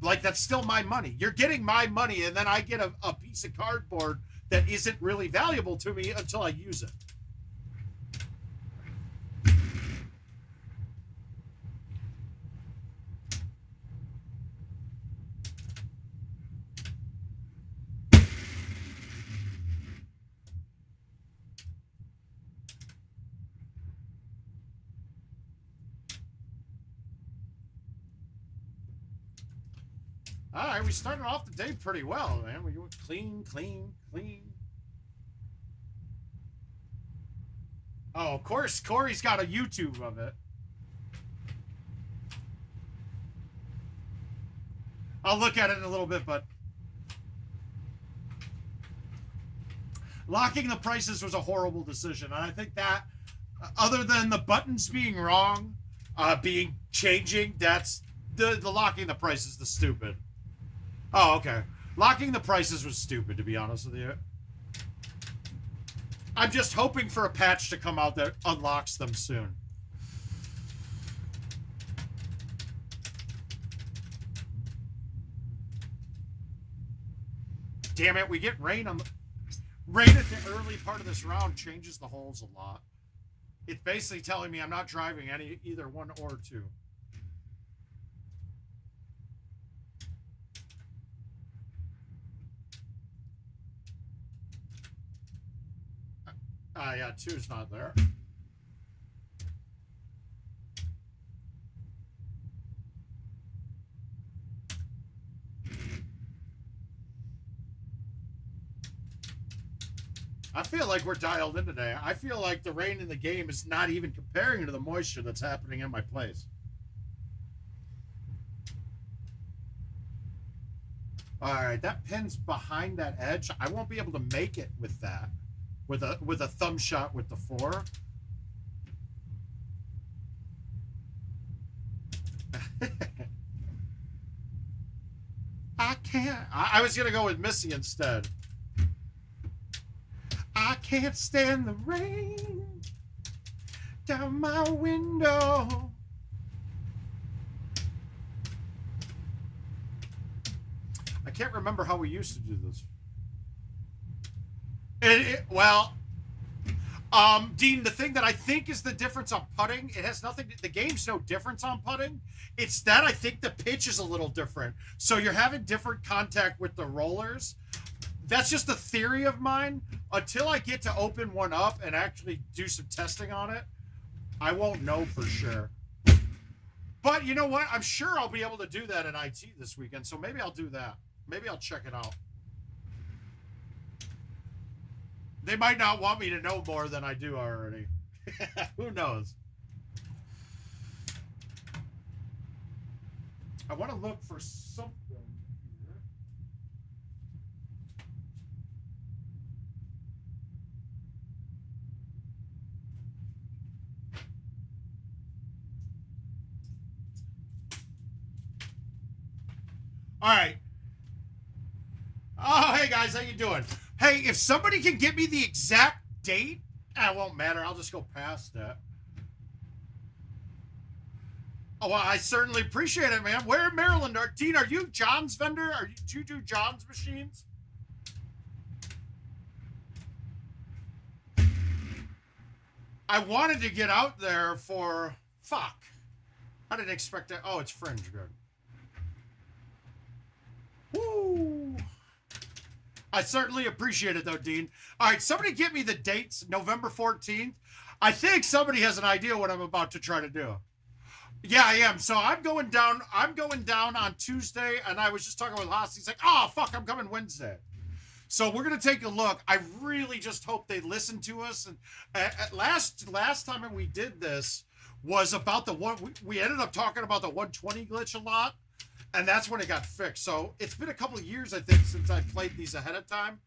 Like, that's still my money. You're getting my money, and then I get a piece of cardboard that isn't really valuable to me until I use it. All right, we started off the day pretty well, man. We went clean, clean, clean. Oh, of course, Corey's got a YouTube of it. I'll look at it in a little bit, but locking the prices was a horrible decision. And I think that, other than the buttons being wrong, changing, that's the locking the prices the stupid. Oh, okay. Locking the prices was stupid, to be honest with you. I'm just hoping for a patch to come out that unlocks them soon. Damn it, we get rain on the... Rain at the early part of this round changes the holes a lot. It's basically telling me I'm not driving either one or two. Yeah, two's not there. I feel like we're dialed in today. I feel like the rain in the game is not even comparing to the moisture that's happening in my place. All right, that pin's behind that edge. I won't be able to make it with that. With a thumb shot with the 4. I can't. I was gonna go with Missy instead. I can't stand the rain down my window. I can't remember how we used to do this. Well, Dean, the thing that I think is the difference on putting, it has nothing, the game's no difference on putting. It's that I think the pitch is a little different. So you're having different contact with the rollers. That's just a theory of mine. Until I get to open one up and actually do some testing on it, I won't know for sure. But you know what? I'm sure I'll be able to do that at IT this weekend. So maybe I'll do that. Maybe I'll check it out. They might not want me to know more than I do already. Who knows? I want to look for something here. All right. Oh, hey guys, how you doing? Hey, if somebody can get me the exact date, it won't matter. I'll just go past that. Oh, well, I certainly appreciate it, man. Where in Maryland? Dean, are you John's vendor? Do you do John's machines? I wanted to get out there for... Fuck. I didn't expect that. Oh, it's Fringe. Good. Woo! I certainly appreciate it, though, Dean. All right, somebody get me the dates. November 14th. I think somebody has an idea what I'm about to try to do. Yeah, I am. So I'm going down on Tuesday, and I was just talking with Haas. He's like, oh, fuck, I'm coming Wednesday. So we're going to take a look. I really just hope they listen to us. And last time we did this was about the one, we ended up talking about the 120 glitch a lot, and that's when it got fixed. So it's been a couple of years, I think, since I played these ahead of time.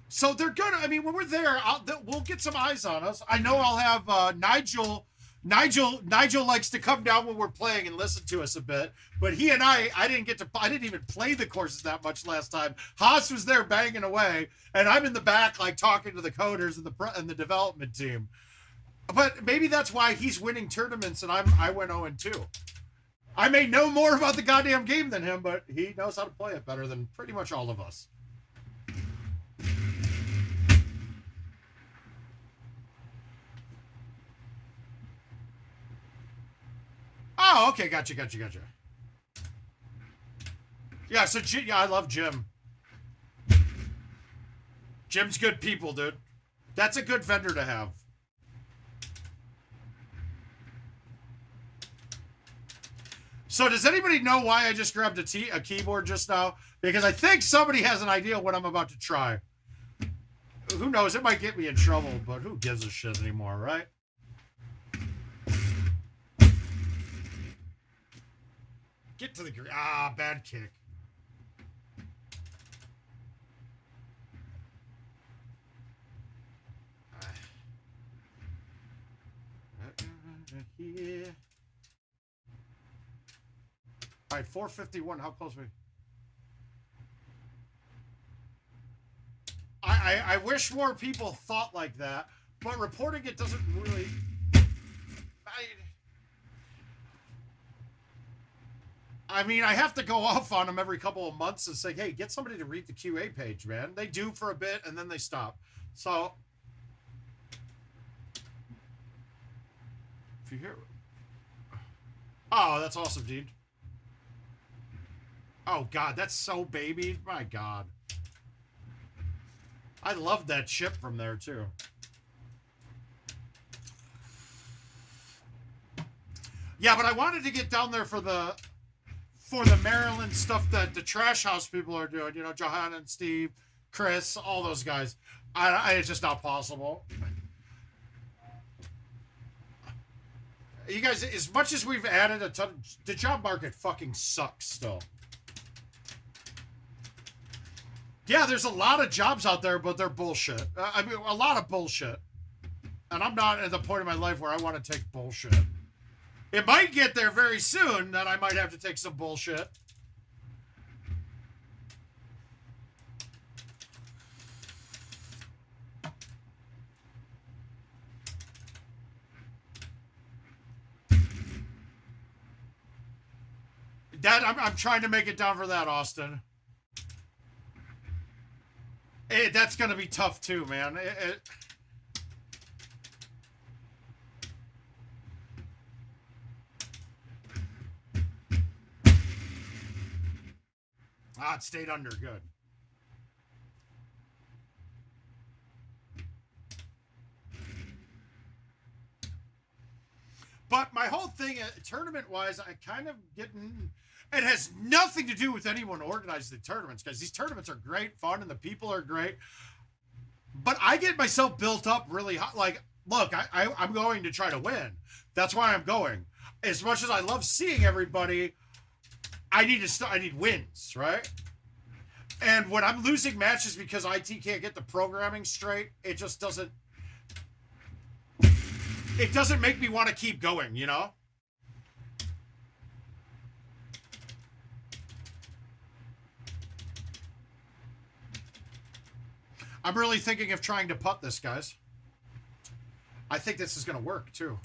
So they're gonna. I mean, when we're there, we'll get some eyes on us. I know I'll have Nigel. Nigel likes to come down when we're playing and listen to us a bit. But he and I didn't even play the courses that much last time. Haas was there banging away, and I'm in the back like talking to the coders and the development team. But maybe that's why he's winning tournaments and I went 0-2. I may know more about the goddamn game than him, but he knows how to play it better than pretty much all of us. Oh, okay, gotcha. Yeah, so yeah, I love Jim. Jim's good people, dude. That's a good vendor to have. So does anybody know why I just grabbed a keyboard just now? Because I think somebody has an idea what I'm about to try. Who knows? It might get me in trouble, but who gives a shit anymore, right? Get to the green. Ah, bad kick. Here. All right, 451. How close are we? I wish more people thought like that, but reporting it doesn't really. I mean, I have to go off on them every couple of months and say, hey, get somebody to read the QA page, man. They do for a bit, and then they stop. So, if you hear... Oh, that's awesome, dude. Oh, God, that's so baby. My God. I love that chip from there, too. Yeah, but I wanted to get down there for the Maryland stuff that the Trash House people are doing. You know, Johanna and Steve, Chris, all those guys. It's just not possible. You guys, as much as we've added a ton, the job market fucking sucks still. Yeah, there's a lot of jobs out there, but they're bullshit. I mean, a lot of bullshit. And I'm not at the point in my life where I want to take bullshit. It might get there very soon that I might have to take some bullshit. I'm trying to make it down for that, Austin. That's going to be tough too, man. It stayed under. Good. But my whole thing, tournament-wise, I kind of getting... It has nothing to do with anyone organizing the tournaments, because these tournaments are great fun and the people are great. But I get myself built up really hot. Like, look, I'm going to try to win. That's why I'm going. As much as I love seeing everybody, I need wins, right? And when I'm losing matches because IT can't get the programming straight, it just doesn't... It doesn't make me want to keep going, you know? I'm really thinking of trying to putt this, guys. I think this is going to work, too.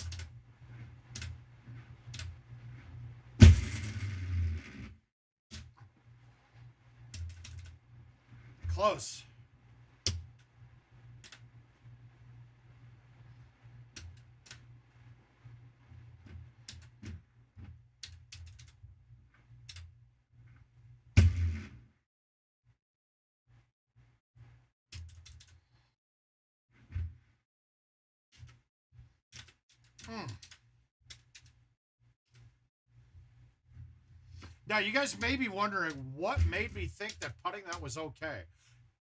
Close. Now, you guys may be wondering what made me think that putting that was okay.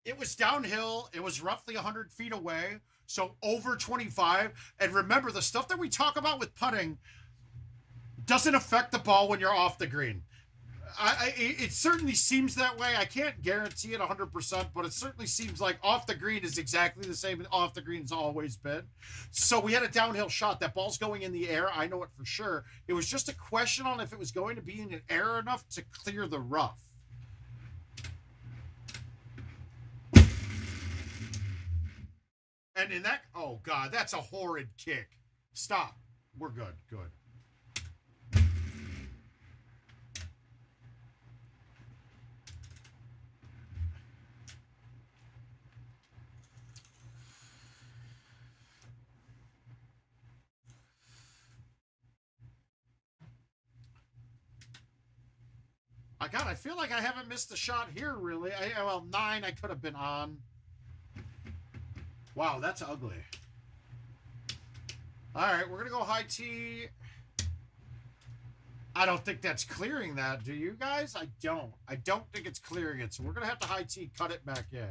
It was downhill. It was roughly 100 feet away, so over 25. And remember, the stuff that we talk about with putting doesn't affect the ball when you're off the green. It certainly seems that way. I can't guarantee it 100%, but it certainly seems like off the green is exactly the same off the green has always been. So we had a downhill shot. That ball's going in the air. I know it for sure. It was just a question on if it was going to be in the air enough to clear the rough. And in that, oh God, that's a horrid kick. Stop. We're good. Good. God, I feel like I haven't missed a shot here, really. Well, 9 I could have been on. Wow, that's ugly. All right, we're going to go high tee. I don't think that's clearing that, do you guys? I don't think it's clearing it, so we're going to have to high tee, cut it back in.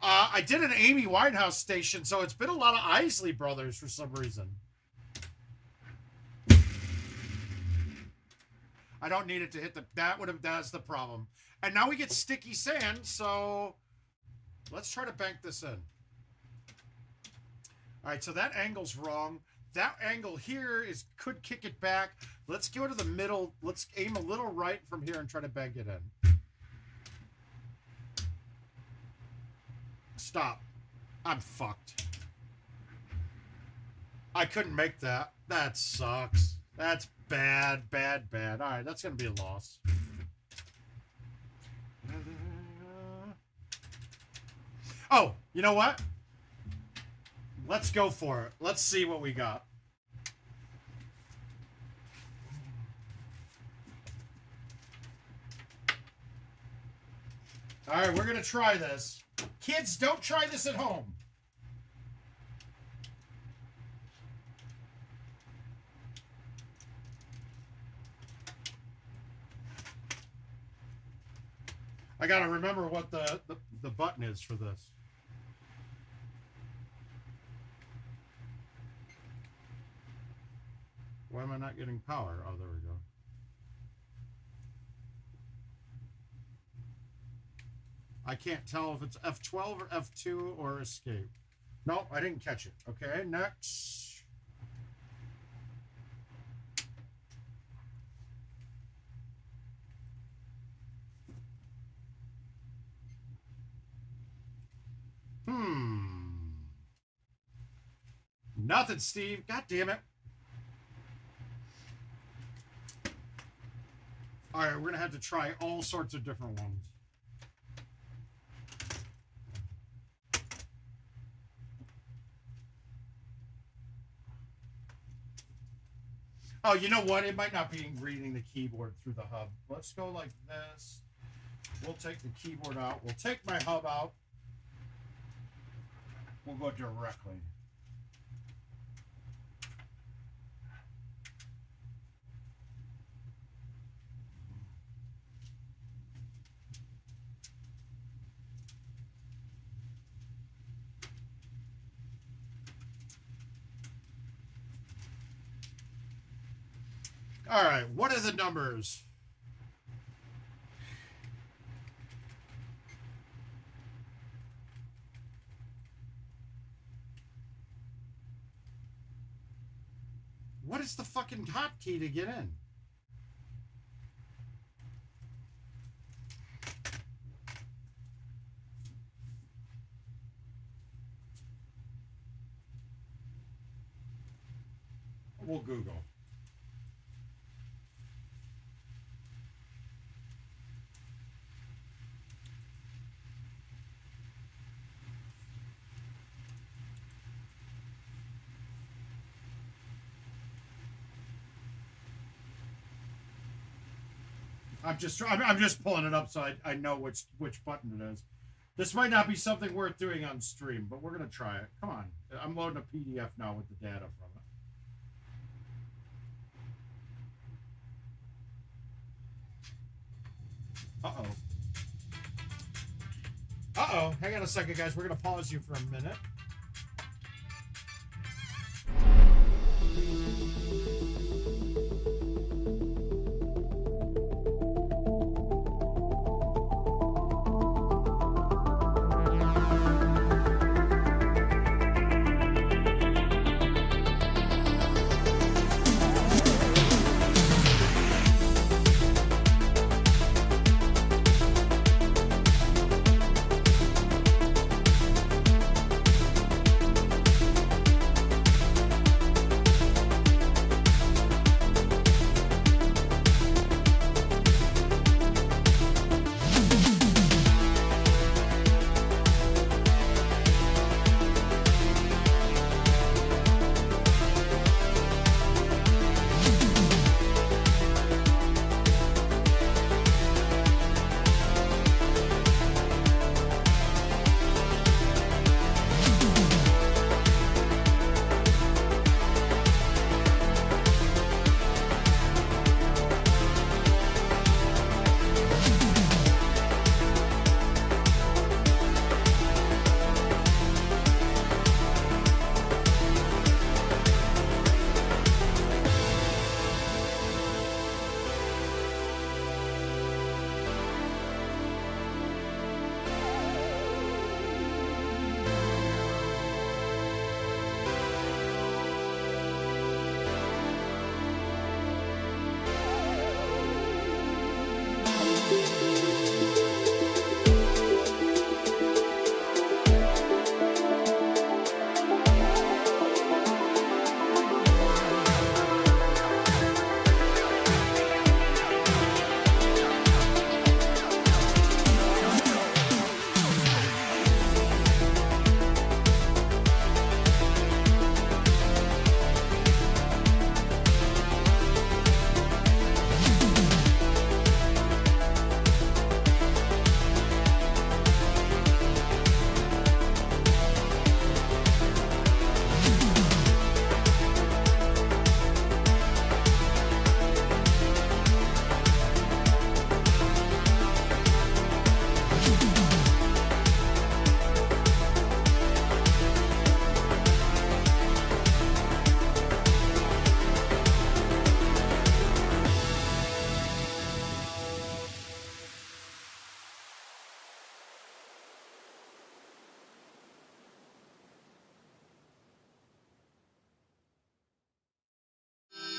I did an Amy Winehouse station, so it's been a lot of Isley Brothers for some reason. I don't need it to hit the... That's the problem. And now we get sticky sand, so... Let's try to bank this in. All right, so that angle's wrong. That angle here could kick it back. Let's go to the middle. Let's aim a little right from here and try to bank it in. Stop. I'm fucked. I couldn't make that. That sucks. That's bad, bad, bad. All right, that's going to be a loss. Oh, you know what? Let's go for it. Let's see what we got. All right, we're going to try this. Kids, don't try this at home. I got to remember what the button is for this. Why am I not getting power? Oh, there we go. I can't tell if it's F12 or F2 or escape. Nope, I didn't catch it. Okay, next. Nothing, Steve. God damn it. All right, we're going to have to try all sorts of different ones. Oh, you know what? It might not be reading the keyboard through the hub. Let's go like this. We'll take the keyboard out. We'll take my hub out. We'll go directly. All right, what are the numbers? What is the fucking hotkey to get in? We'll Google. I'm just pulling it up so I know which button it is. This might not be something worth doing on stream, but we're gonna try it. Come on, I'm loading a PDF now with the data from it. Uh-oh. Uh-oh. Hang on a second, guys. We're going to pause you for a minute.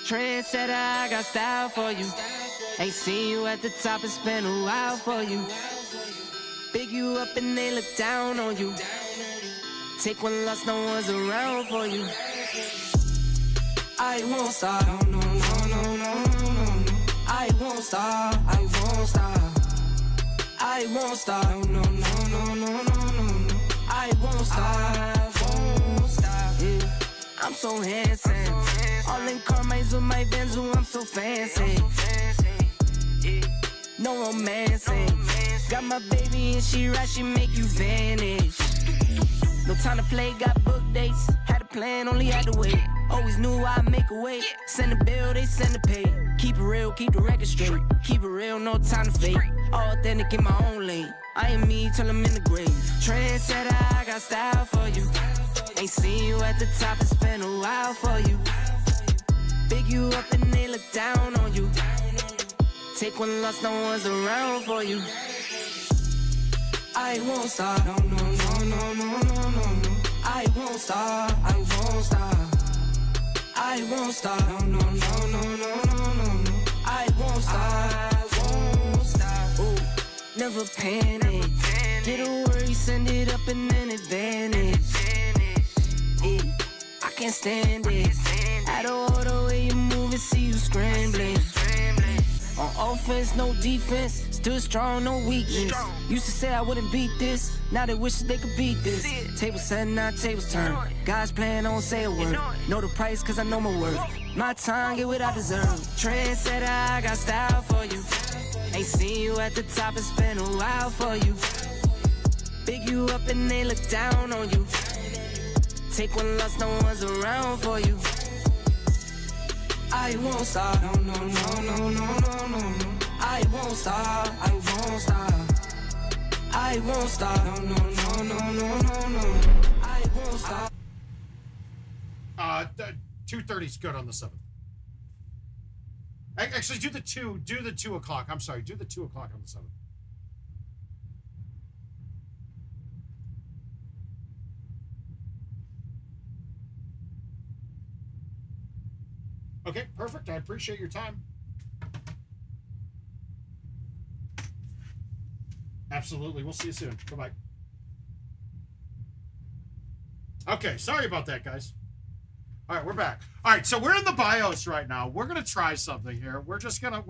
Trendsetter, I got style for you. Ain't seen you at the top, it's been a while for you. Big you up and they look down on you. Take one loss, no one's around for you. I won't stop, no, no, no, no, no, no, no. I won't stop, I won't stop. I won't stop, no, no, no, no, no, no, no. I won't stop, yeah. I'm so handsome. All in Carmine's with my Benzo, I'm so fancy. No romancing. Got my baby and she right, she make you vanish. No time to play, got book dates. Had a plan, only had to wait. Always knew I'd make a way. Send a bill, they send a pay. Keep it real, keep the record straight. Keep it real, no time to fake. All authentic in my own lane. I am me till I'm in the grave. Trendsetter, I got style for you. Ain't seen you at the top, it's been a while for you. Big you up and they look down on you. Take one loss, no one's around for you. I won't stop, no, no, no, no, no, no, no, no. I won't stop, I won't stop. I won't stop, no, no, no, no, no, no, no. I won't stop, ooh, never panic. Get a worry, send it up and then advantage. Yeah, I can't stand it. Out of all the way you move and see you scrambling. On offense, no defense. Still strong, no weakness. Used to say I wouldn't beat this. Now they wish they could beat this. Tables set, now tables turn. God's plan, don't say a word. Know the price, cause I know my worth. My time, get what I deserve. Trendsetter, I got style for you. Ain't seen you at the top, it's been a while for you. Big you up and they look down on you. Take one loss, no one's around for you. I won't stop, no, no, no, no, no, no, no, no. I won't stop, I won't I won't stop. No, no, no, no, no, no, no. I won't stop. 2:30 is good on the 7th. Actually, do the 2 o'clock. I'm sorry, do the 2 o'clock on the 7th. Okay, perfect. I appreciate your time. Absolutely. We'll see you soon. Bye-bye. Okay, sorry about that, guys. All right, we're back. All right, so we're in the BIOS right now. We're gonna try something here. We're just gonna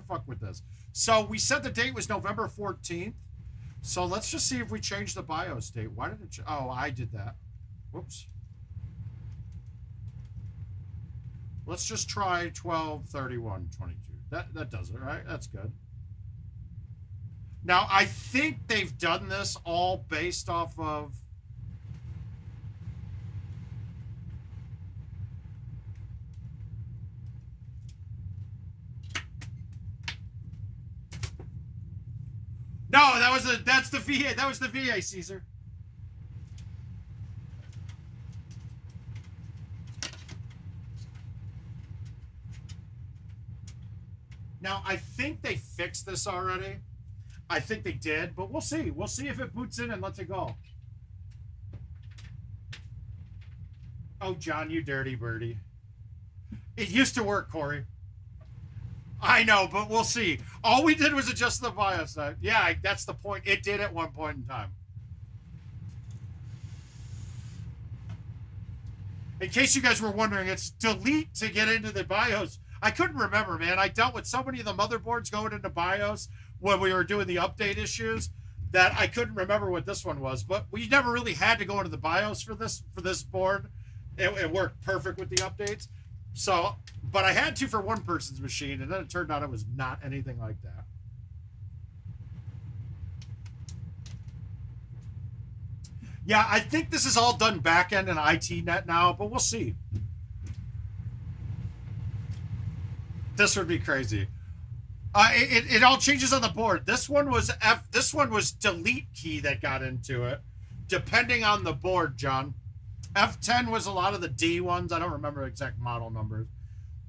fuck with this. So we said the date was November 14th. So let's just see if we change the BIOS date. Why did it? Oh, I did that. Whoops. Let's just try 12/31/22. That does it, right? That's good. Now I think they've done this all based off of. No, that's the VA. That was the VA, Caesar. Now, I think they fixed this already. I think they did, but we'll see. We'll see if it boots in and lets it go. Oh, John, you dirty birdie. It used to work, Corey. I know, but we'll see. All we did was adjust the BIOS. Yeah, that's the point. It did at one point in time. In case you guys were wondering, it's delete to get into the BIOS. I couldn't remember, man. I dealt with so many of the motherboards going into BIOS when we were doing the update issues that I couldn't remember what this one was. But we never really had to go into the BIOS for this board. It worked perfect with the updates. So, but I had to for one person's machine, and then it turned out it was not anything like that. Yeah, I think this is all done back-end and ITnet now, but we'll see. This would be crazy. It all changes on the board. This one was this one was delete key that got into it, depending on the board, John. F10 was a lot of the D ones. I don't remember exact model numbers,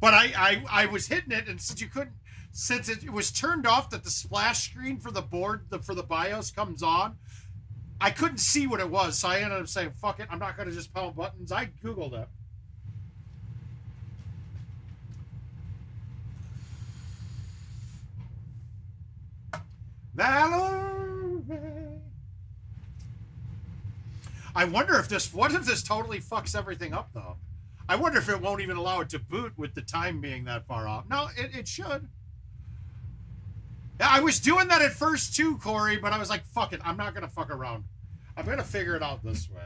but I was hitting it, and since it was turned off that the splash screen for the board for the BIOS comes on, I couldn't see what it was, so I ended up saying, "Fuck it, I'm not going to just pound buttons." I googled it. Valerie. I wonder if what if this totally fucks everything up, though? I wonder if it won't even allow it to boot with the time being that far off. No, it should. Yeah, I was doing that at first too, Corey, but I was like, fuck it. I'm not going to fuck around. I'm going to figure it out this way.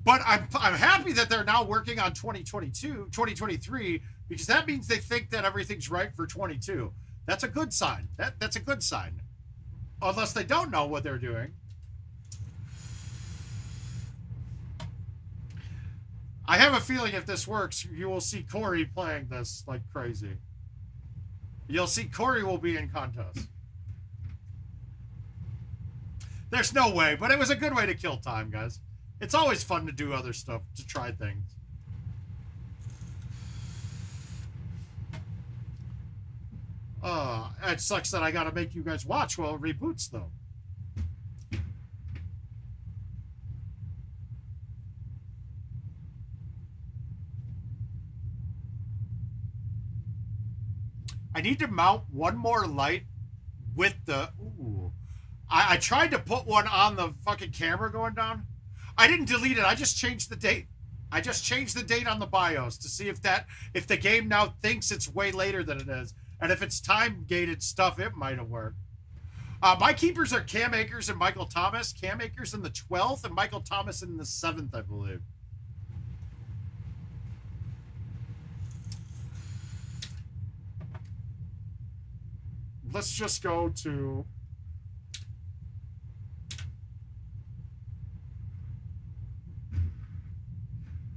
But I'm happy that they're now working on 2023, because that means they think that everything's right for 22. That's a good sign. That's a good sign. Unless they don't know what they're doing. I have a feeling if this works, you will see Corey playing this like crazy. You'll see Corey will be in contest. There's no way, but it was a good way to kill time, guys. It's always fun to do other stuff, to try things. It sucks that I gotta make you guys watch while it reboots, though. I need to mount one more light with the... Ooh. I tried to put one on the fucking camera going down. I didn't delete it. I just changed the date. I just changed the date on the BIOS to see if the game now thinks it's way later than it is. And if it's time-gated stuff, it might have worked. My keepers are Cam Akers and Michael Thomas. Cam Akers in the 12th and Michael Thomas in the 7th, I believe. let's just go to...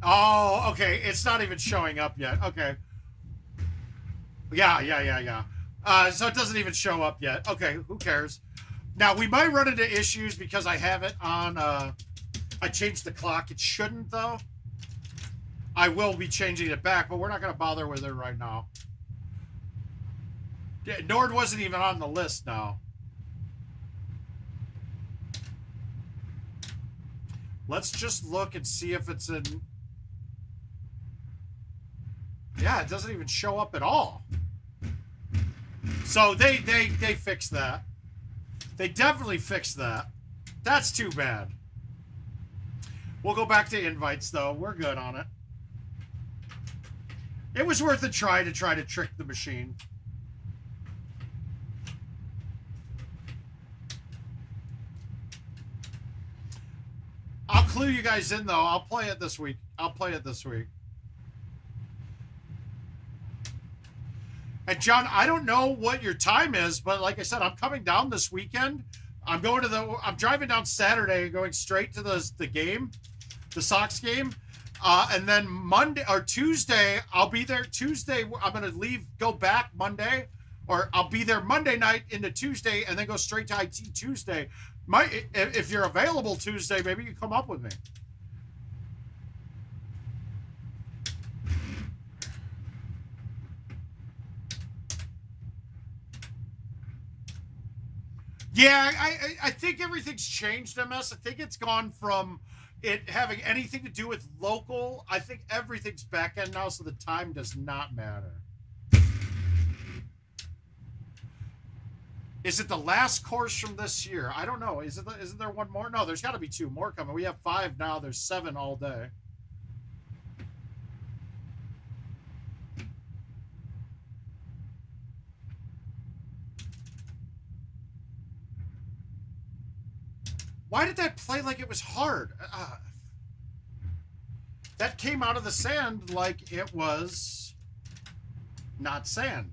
Oh, okay. It's not even showing up yet. Okay. Yeah. So it doesn't even show up yet. Okay, who cares? Now, we might run into issues because I have it on... I changed the clock. It shouldn't, though. I will be changing it back, but we're not going to bother with it right now. Nord wasn't even on the list now. Let's just look and see if it's in... Yeah, it doesn't even show up at all. So they fixed that. They definitely fixed that. That's too bad. We'll go back to invites, though. We're good on it. It was worth a try to trick the machine. I'll clue you guys in, though. I'll play it this week. And John, I don't know what your time is, but like I said, I'm coming down this weekend. I'm driving down Saturday, going straight to the game, the Sox game. And then Monday or Tuesday, I'll be there Tuesday. I'm going to go back Monday, or I'll be there Monday night into Tuesday and then go straight to IT Tuesday. If you're available Tuesday, maybe you come up with me. Yeah, I think everything's changed, MS. I think it's gone from it having anything to do with local. I think everything's back end now, so the time does not matter. Is it the last course from this year? I don't know. Isn't there one more? No, there's got to be 2 more coming. We have 5 now. There's 7 all day. Why did that play like it was hard? That came out of the sand like it was not sand.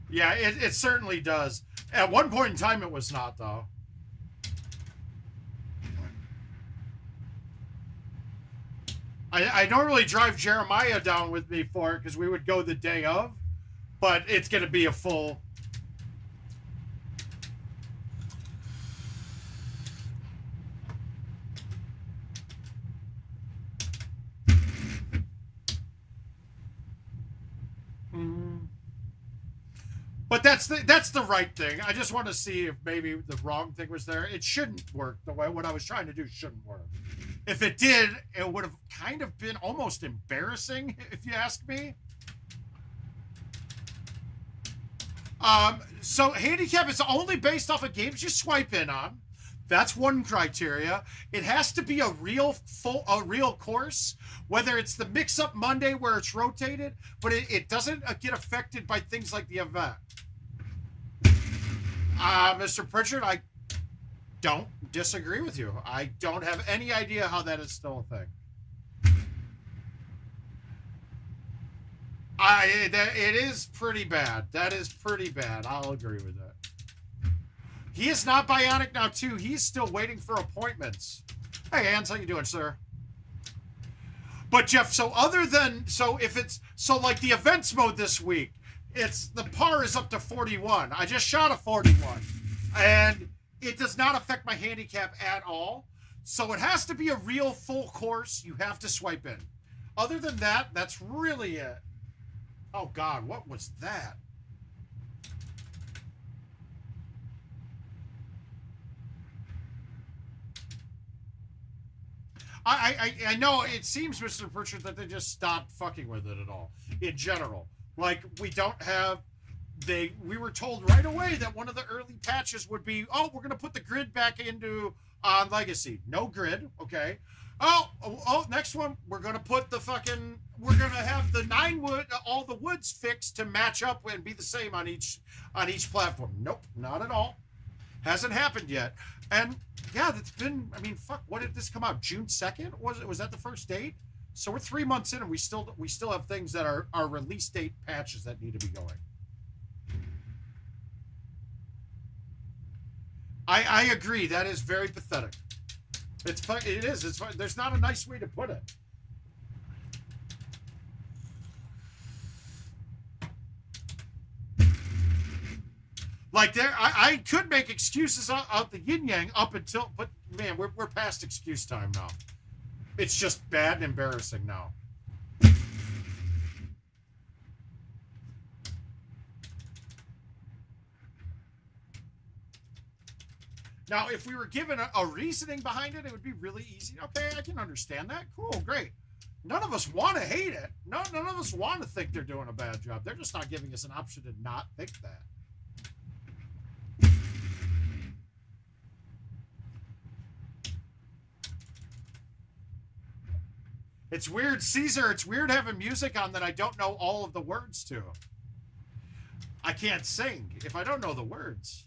Yeah, it certainly does. At one point in time, it was not, though. I normally drive Jeremiah down with me for it because we would go the day of, but it's going to be a full... But that's the right thing. I just want to see if maybe the wrong thing was there. It shouldn't work the way what I was trying to do shouldn't work. If it did, it would have kind of been almost embarrassing, if you ask me. So handicap is only based off of games you swipe in on. That's one criteria. It has to be a real course, whether it's the mix-up Monday where it's rotated, but it doesn't get affected by things like the event. Mr. Pritchard, I don't disagree with you. I don't have any idea how that is still a thing. It is pretty bad. That is pretty bad. I'll agree with that. He is not bionic now, too. He's still waiting for appointments. Hey, Hans, how you doing, sir? But, Jeff, so like the events mode this week, the par is up to 41. I just shot a 41. And it does not affect my handicap at all. So it has to be a real full course. You have to swipe in. Other than that, that's really it. Oh, God, what was that? I know it seems, Mr. Pritchard, that they just stopped fucking with it at all. In general. Like, we don't have... We were told right away that one of the early patches would be, oh, we're going to put the grid back into Legacy. No grid, okay. Oh, next one, we're going to put the fucking... We're going to have the 9 wood, all the woods fixed to match up and be the same on each platform. Nope, not at all. Hasn't happened yet. And yeah, that's been, I mean, fuck, what did this come out? June 2nd? Was that the first date? So we're 3 months in and we still have things that are release date patches that need to be going. I agree. That is very pathetic. It is. There's not a nice way to put it. Like I could make excuses out the yin yang up until, but man, we're past excuse time now. It's just bad and embarrassing now. Now, if we were given a reasoning behind it, it would be really easy. Okay, I can understand that. Cool, great. None of us want to hate it. None of us want to think they're doing a bad job. They're just not giving us an option to not think that. It's weird, Caesar. It's weird having music on that I don't know all of the words to. I can't sing if I don't know the words.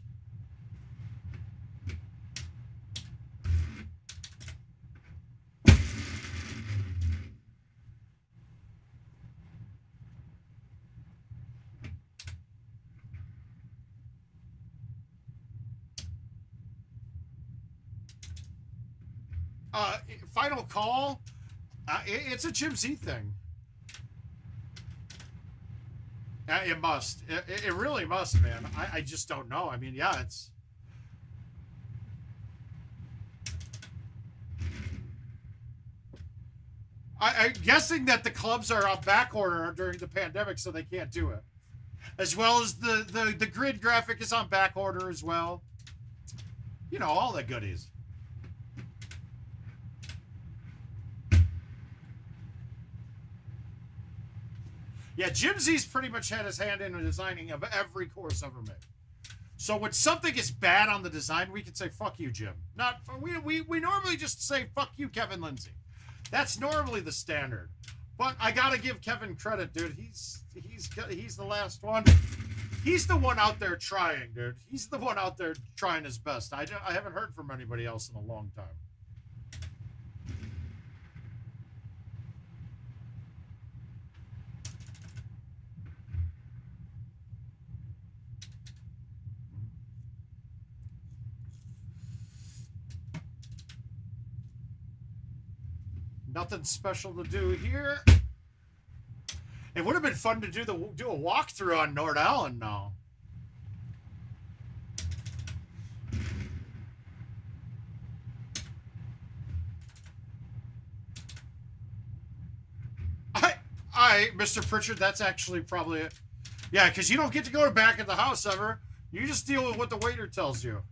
Final call. It's a Jim Z thing. It must. It really must, man. I just don't know. I mean, yeah, it's... I'm guessing that the clubs are on back order during the pandemic, so they can't do it. As well as the grid graphic is on back order as well. You know, all the goodies. Yeah, Jim Z's pretty much had his hand in the designing of every course ever made. So when something is bad on the design, we can say, fuck you, Jim. We normally just say, fuck you, Kevin Lindsay. That's normally the standard. But I gotta give Kevin credit, dude. He's the last one. He's the one out there trying, dude. He's the one out there trying his best. I haven't heard from anybody else in a long time. Nothing special to do here. It would have been fun to do a walkthrough on Nord Allen now. Mr. Pritchard, that's actually probably it. Yeah, because you don't get to go back in the house ever. You just deal with what the waiter tells you.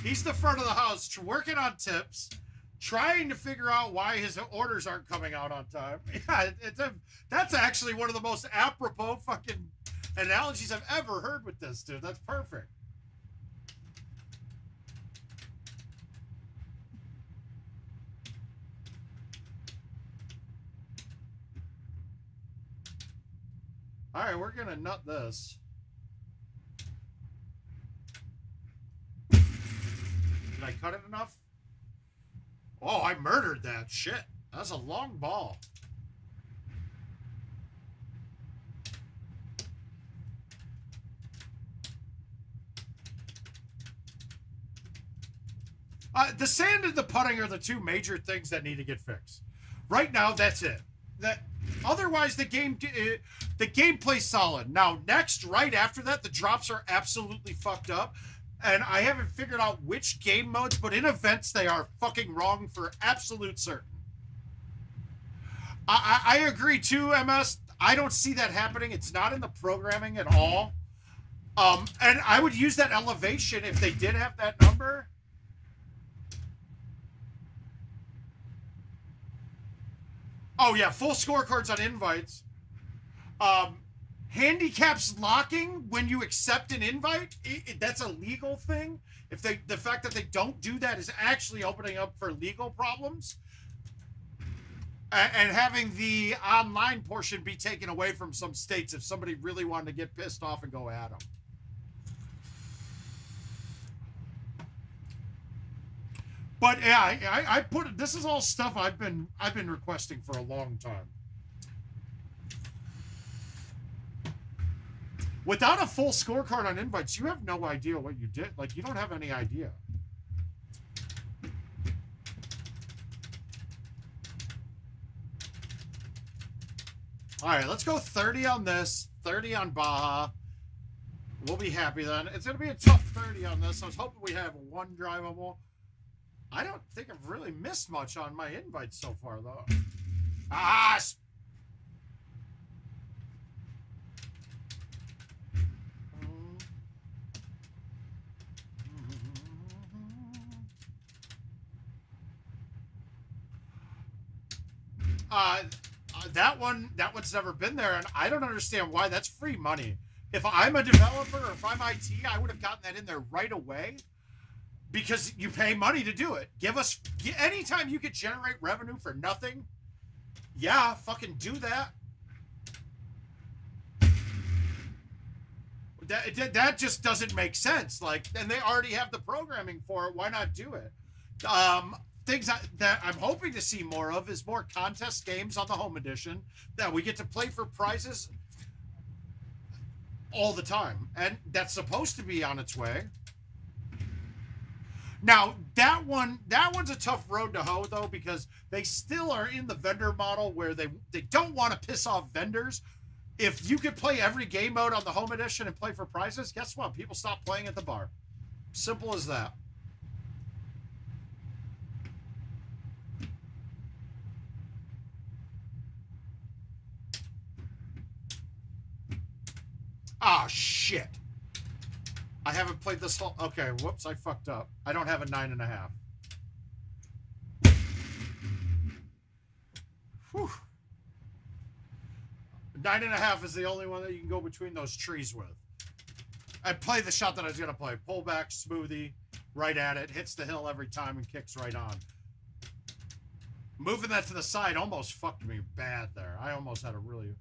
He's the front of the house, working on tips, trying to figure out why his orders aren't coming out on time. Yeah, that's actually one of the most apropos fucking analogies I've ever heard with this, dude. That's perfect. All right, we're gonna nut this. Did I cut it enough? Oh, I murdered that shit. That's a long ball. The sand and the putting are the two major things that need to get fixed. Right now, that's it. Otherwise, the gameplay's solid. Now, next, right after that, the drops are absolutely fucked up. And I haven't figured out which game modes, but in events, they are fucking wrong for absolute certain. I agree too, MS. I don't see that happening. It's not in the programming at all. And I would use that elevation if they did have that number. Oh, yeah, full scorecards on invites. Handicaps locking when you accept an invite, that's a legal thing. If the fact that they don't do that is actually opening up for legal problems. And having the online portion be taken away from some states if somebody really wanted to get pissed off and go at them. But yeah, I put this is all stuff I've been requesting for a long time. Without a full scorecard on invites, you have no idea what you did. Like, you don't have any idea. All right, let's go 30 on this, 30 on Baja. We'll be happy then. It's going to be a tough 30 on this. I was hoping we have one drivable. I don't think I've really missed much on my invites so far, though. Ah! That one's never been there, and I don't understand why. That's free money. If I'm a developer or if I'm IT, I would have gotten that in there right away because you pay money to do it. Give us, anytime you could generate revenue for nothing, yeah, fucking do that. That just doesn't make sense. Like, and they already have the programming for it. Why not do it? Things that I'm hoping to see more of is more contest games on the home edition that we get to play for prizes all the time, and that's supposed to be on its way. Now that one's a tough road to hoe though, because they still are in the vendor model where they don't want to piss off vendors. If you could play every game mode on the home edition and play for prizes, guess what? People stop playing at the bar. Simple as that. Ah, shit. I haven't played this whole... Okay, whoops, I fucked up. I don't have a 9.5. Whew. 9.5 is the only one that you can go between those trees with. I played the shot that I was going to play. Pull back, smoothie, right at it, hits the hill every time and kicks right on. Moving that to the side almost fucked me bad there. I almost had a really...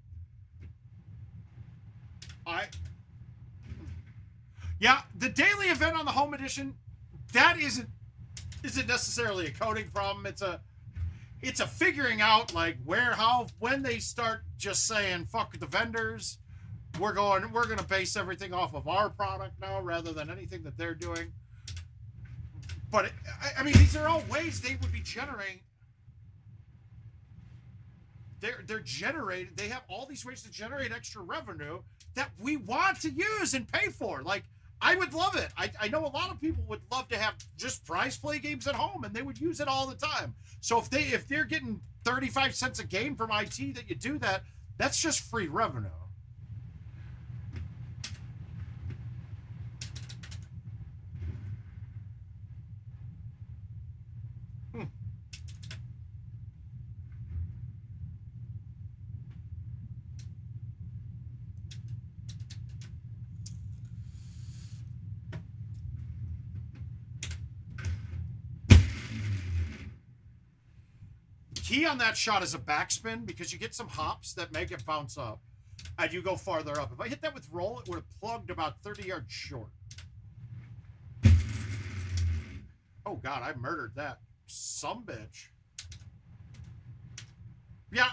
Yeah, the daily event on the home edition, that isn't necessarily a coding problem. It's a figuring out like when they start just saying fuck the vendors, we're gonna base everything off of our product now rather than anything that they're doing. But I mean, these are all ways they would be generating. They're generated. They have all these ways to generate extra revenue that we want to use and pay for. Like, I would love it. I know a lot of people would love to have just prize play games at home, and they would use it all the time. So if they're getting 35 cents a game from IT that you do that, that's just free revenue. Key on that shot is a backspin because you get some hops that make it bounce up and you go farther up. If I hit that with roll, it would have plugged about 30 yards short. Oh God, I murdered that some bitch. Yeah.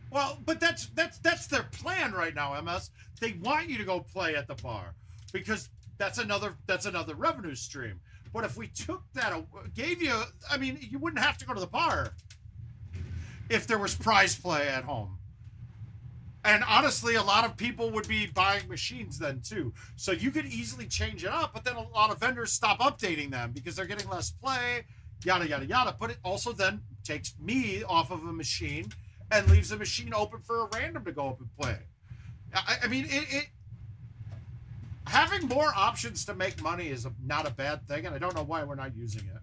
Well, but that's their plan right now, MS. They want you to go play at the bar because that's another revenue stream. But if we took that, gave you, I mean, you wouldn't have to go to the bar if there was prize play at home. And honestly, a lot of people would be buying machines then too. So you could easily change it up, but then a lot of vendors stop updating them because they're getting less play, yada, yada, yada. But it also then takes me off of a machine and leaves the machine open for a random to go up and play. I mean, having more options to make money is not a bad thing, and I don't know why we're not using it.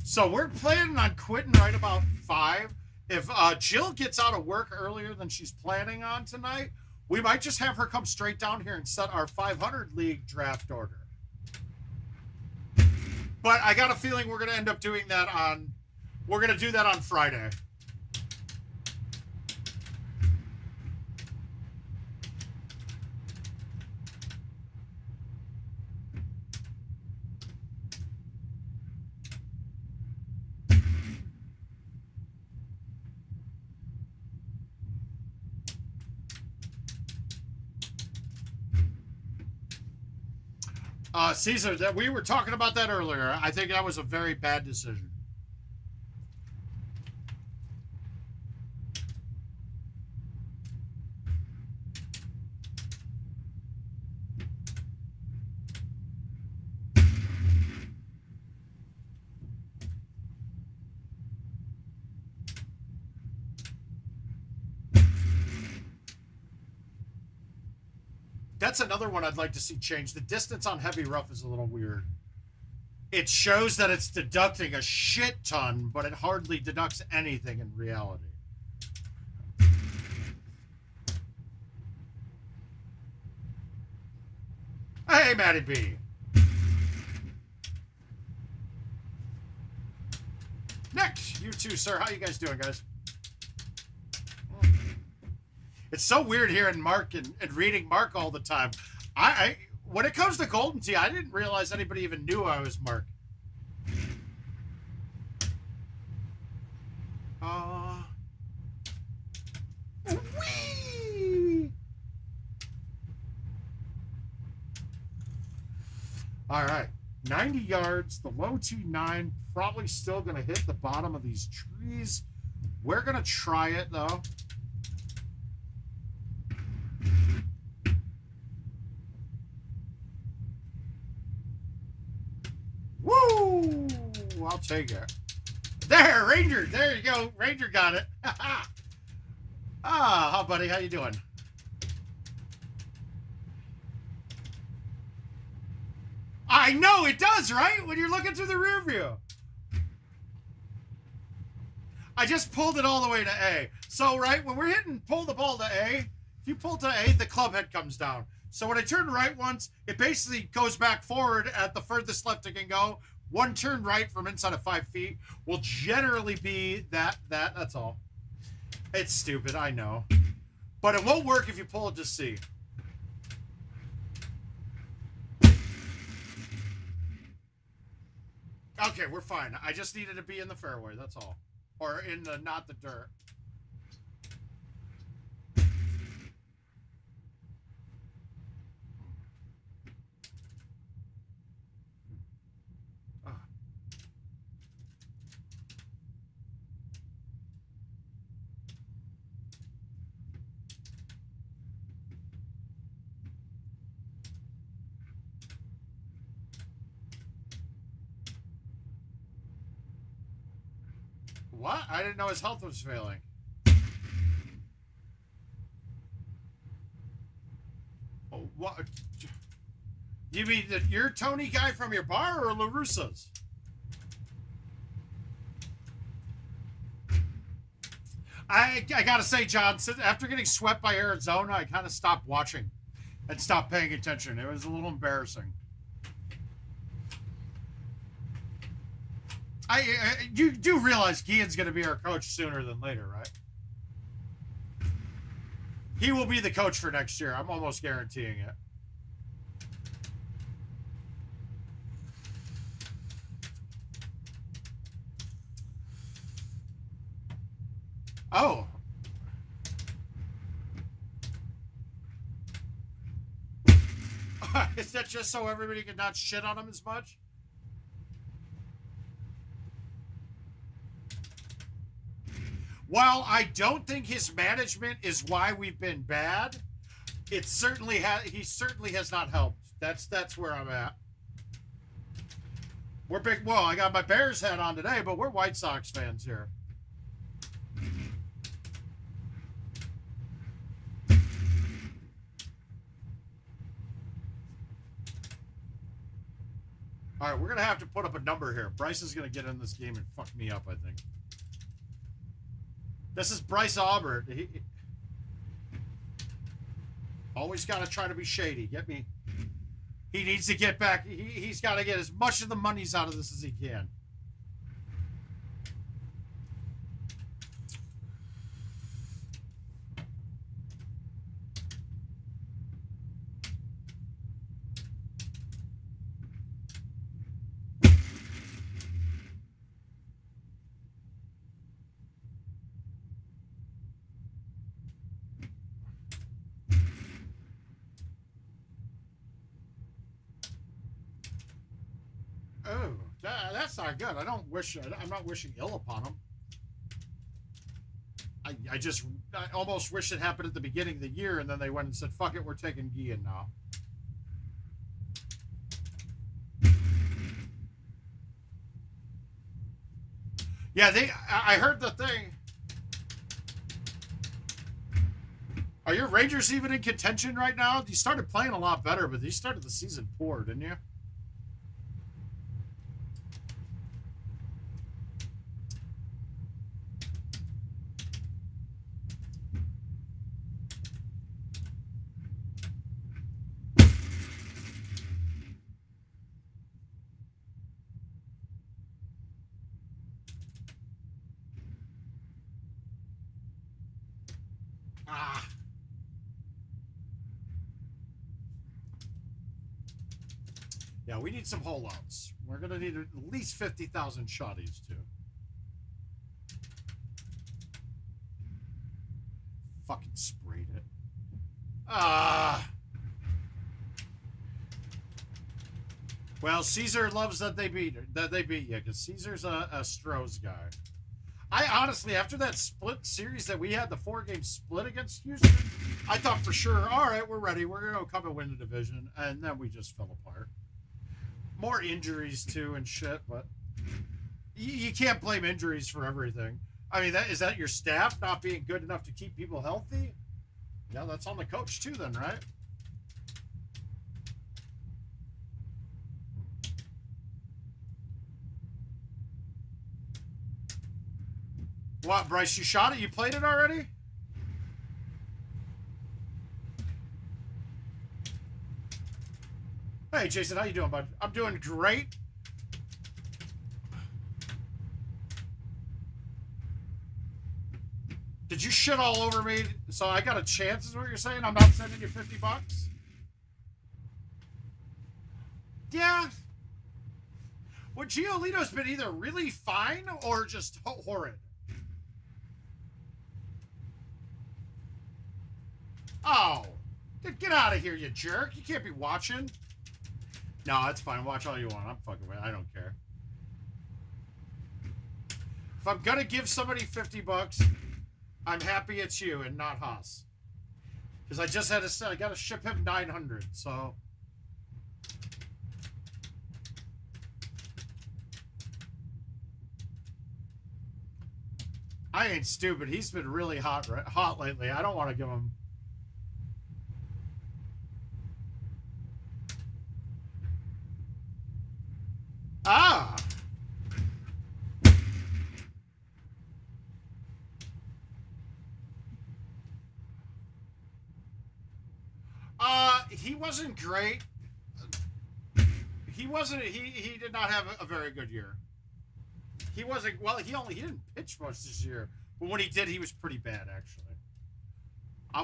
So we're planning on quitting right about 5. If Jill gets out of work earlier than she's planning on tonight, we might just have her come straight down here and set our 500 league draft order. But I got a feeling we're going to end up doing that we're going to do that on Friday. Caesar, that we were talking about that earlier. I think that was a very bad decision. That's another one I'd like to see change. The distance on heavy rough is a little weird. It shows that it's deducting a shit ton, but it hardly deducts anything in reality. Hey, Matty B. Next, you too, sir. How you guys doing, guys? It's so weird hearing Marc and reading Marc all the time. I when it comes to Golden Tee, I didn't realize anybody even knew I was Marc. Whee! All right, 90 yards, the low T9, probably still going to hit the bottom of these trees. We're going to try it, though. Woo! I'll take it. There, Ranger. There you go. Ranger got it. How buddy? How you doing? I know it does, right? When you're looking through the rear view. I just pulled it all the way to A. So, right, when we're hitting pull the ball to A, if you pull to A, the club head comes down. So when I turn right once, it basically goes back forward at the furthest left it can go. One turn right from inside of 5 feet will generally be that's all. It's stupid, I know. But it won't work if you pull it to C. Okay, we're fine. I just needed to be in the fairway, that's all. Or in the, not the dirt. What? I didn't know his health was failing. Oh, what? You mean that you're Tony guy from your bar or LaRussa's? I gotta say, John, after getting swept by Arizona, I kind of stopped watching and stopped paying attention. It was a little embarrassing. You do realize Guillen's going to be our coach sooner than later, right? He will be the coach for next year. I'm almost guaranteeing it. Oh. Is that just so everybody can not shit on him as much? While I don't think his management is why we've been bad, it certainly he certainly has not helped. That's where I'm at. We're big. Well, I got my Bears hat on today, but we're White Sox fans here. All right, we're gonna have to put up a number here. Bryce is gonna get in this game and fuck me up, I think. This is Bryce Aubert. He always got to try to be shady. Get me? He needs to get back. He's got to get as much of the monies out of this as he can. Oh, that's not good. I'm not wishing ill upon them. I almost wish it happened at the beginning of the year, and then they went and said, fuck it, we're taking Guillen now. Yeah, I heard the thing. Are your Rangers even in contention right now? You started playing a lot better, but you started the season poor, didn't you? Ah. Yeah, we need some holdouts. We're going to need at least 50,000 shotties, too. Fucking sprayed it. Ah. Well, Caesar loves that they beat you, because Caesar's a Stroh's guy. I honestly, after that split series that we had, the 4-game split against Houston, I thought for sure, all right, we're ready. We're going to come and win the division. And then we just fell apart. More injuries, too, and shit. But you can't blame injuries for everything. I mean, is that your staff not being good enough to keep people healthy? Yeah, that's on the coach, too, then, right? What, Bryce, you shot it? You played it already? Hey, Jason, how you doing, bud? I'm doing great. Did you shit all over me? So I got a chance, is what you're saying? I'm not sending you $50? Yeah. Well, Giolito's been either really fine or just horrid. Oh, get out of here, you jerk. You can't be watching. No, it's fine. Watch all you want. I'm fucking with it. I don't care. If I'm going to give somebody $50, I'm happy it's you and not Haas. Because I just had to say, I got to ship him 900, so. I ain't stupid. He's been really hot lately. I don't want to give him. Ah! He wasn't great. He did not have a very good year. He wasn't, well, he didn't pitch much this year. But when he did, he was pretty bad, actually.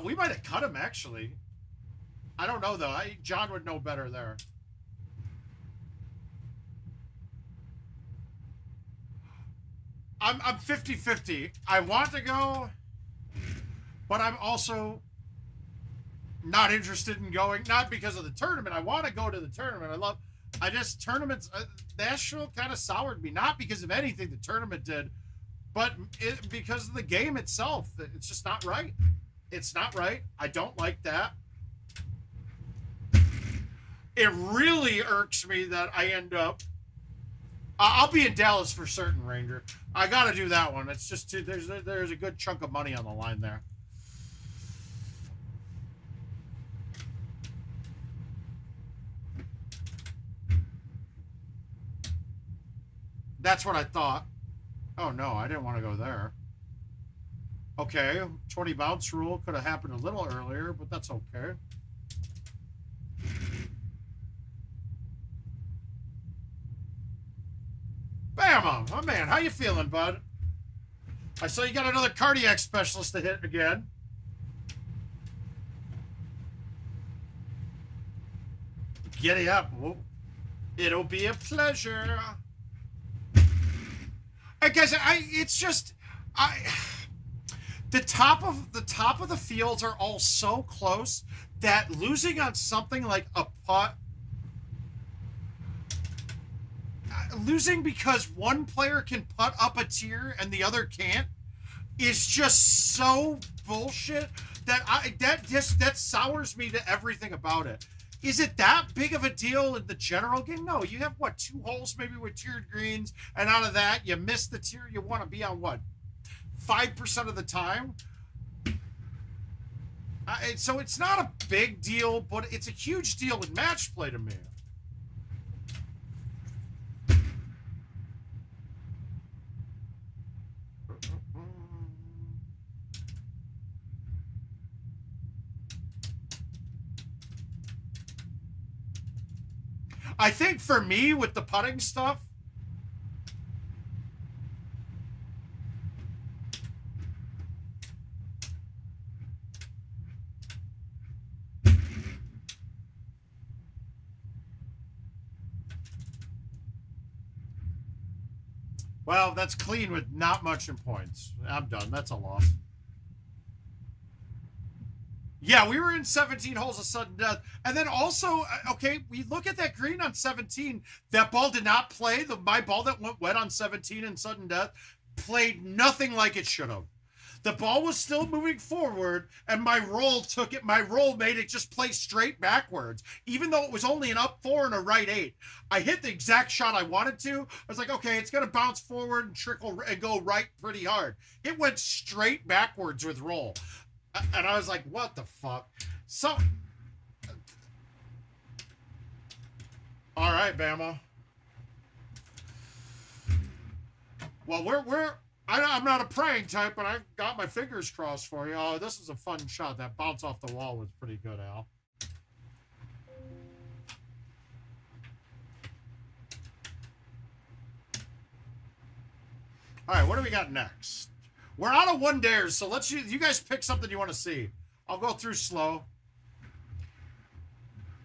We might have cut him, actually. I don't know, though. John would know better there. I'm 50-50. I want to go, but I'm also not interested in going. Not because of the tournament. I want to go to the tournament. Tournaments, Nashville kind of soured me. Not because of anything the tournament did, but because of the game itself. It's just not right. It's not right. I don't like that. It really irks me that I end up. I'll be in Dallas for certain, Ranger. I got to do that one. It's just there's a good chunk of money on the line there. That's what I thought. Oh, no, I didn't want to go there. Okay, 20 bounce rule could have happened a little earlier, but that's okay. Bam! Oh, man, how you feeling, bud? I saw you got another cardiac specialist to hit again. Giddy up. It'll be a pleasure. Hey, guys, the top of the fields are all so close that losing on something like a putt, losing because one player can putt up a tier and the other can't is just so bullshit that sours me to everything about it. Is it that big of a deal in the general game? No, you have what, 2 holes maybe with tiered greens, and out of that you miss the tier you want to be on, what, 5% of the time? So it's not a big deal, but it's a huge deal in match play to me. I think for me with the putting stuff, well, that's clean with not much in points. I'm done. That's a loss. Yeah, we were in 17 holes of sudden death. And then also, okay, we look at that green on 17. That ball did not play. My ball that went wet on 17 in sudden death played nothing like it should have. The ball was still moving forward, and my roll made it just play straight backwards, even though it was only an up 4 and a right 8. I hit the exact shot I wanted to. I was like, okay, it's going to bounce forward and trickle and go right pretty hard. It went straight backwards with roll. And I was like, what the fuck? So, all right, Bama. Well, I'm not a praying type, but I got my fingers crossed for you. Oh, this is a fun shot. That bounce off the wall was pretty good, Al. All right, what do we got next? We're out of one dares, so you guys pick something you want to see. I'll go through slow.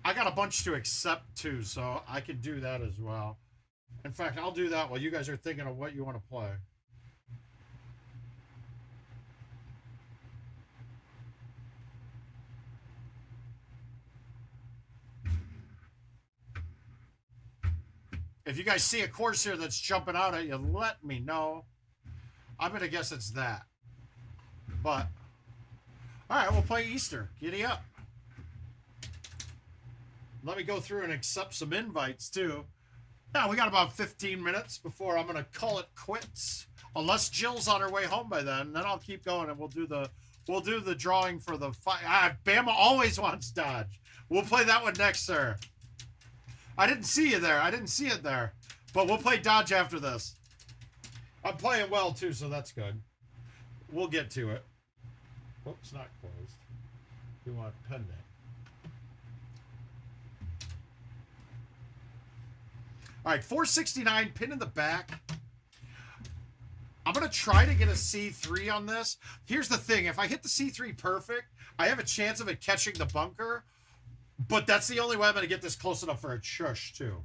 I got a bunch to accept too, so I can do that as well. In fact, I'll do that while you guys are thinking of what you want to play. If you guys see a course here that's jumping out at you, let me know. I'm going to guess it's that. But, all right, we'll play Easter. Giddy up. Let me go through and accept some invites, too. Now, we got about 15 minutes before I'm going to call it quits. Unless Jill's on her way home by then I'll keep going and we'll do the drawing for the fight. Bama always wants Dodge. We'll play that one next, sir. I didn't see you there. I didn't see it there. But we'll play Dodge after this. I'm playing well, too, so that's good. We'll get to it. Whoops, not closed. We want pending. All right, 469, pin in the back. I'm going to try to get a C3 on this. Here's the thing. If I hit the C3 perfect, I have a chance of it catching the bunker. But that's the only way I'm going to get this close enough for a shush, too.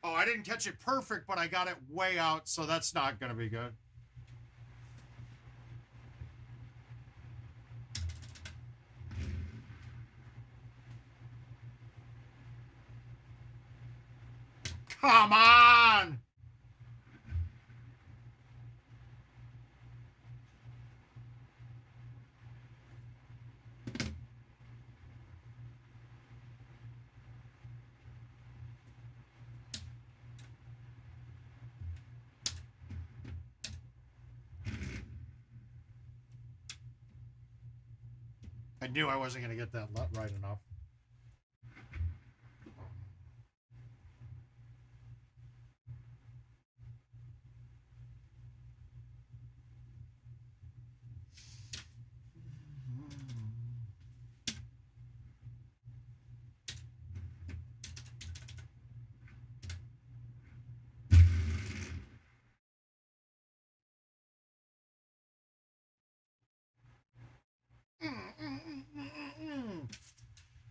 Oh, I didn't catch it perfect, but I got it way out, so that's not going to be good. Come on! I knew I wasn't going to get that right enough.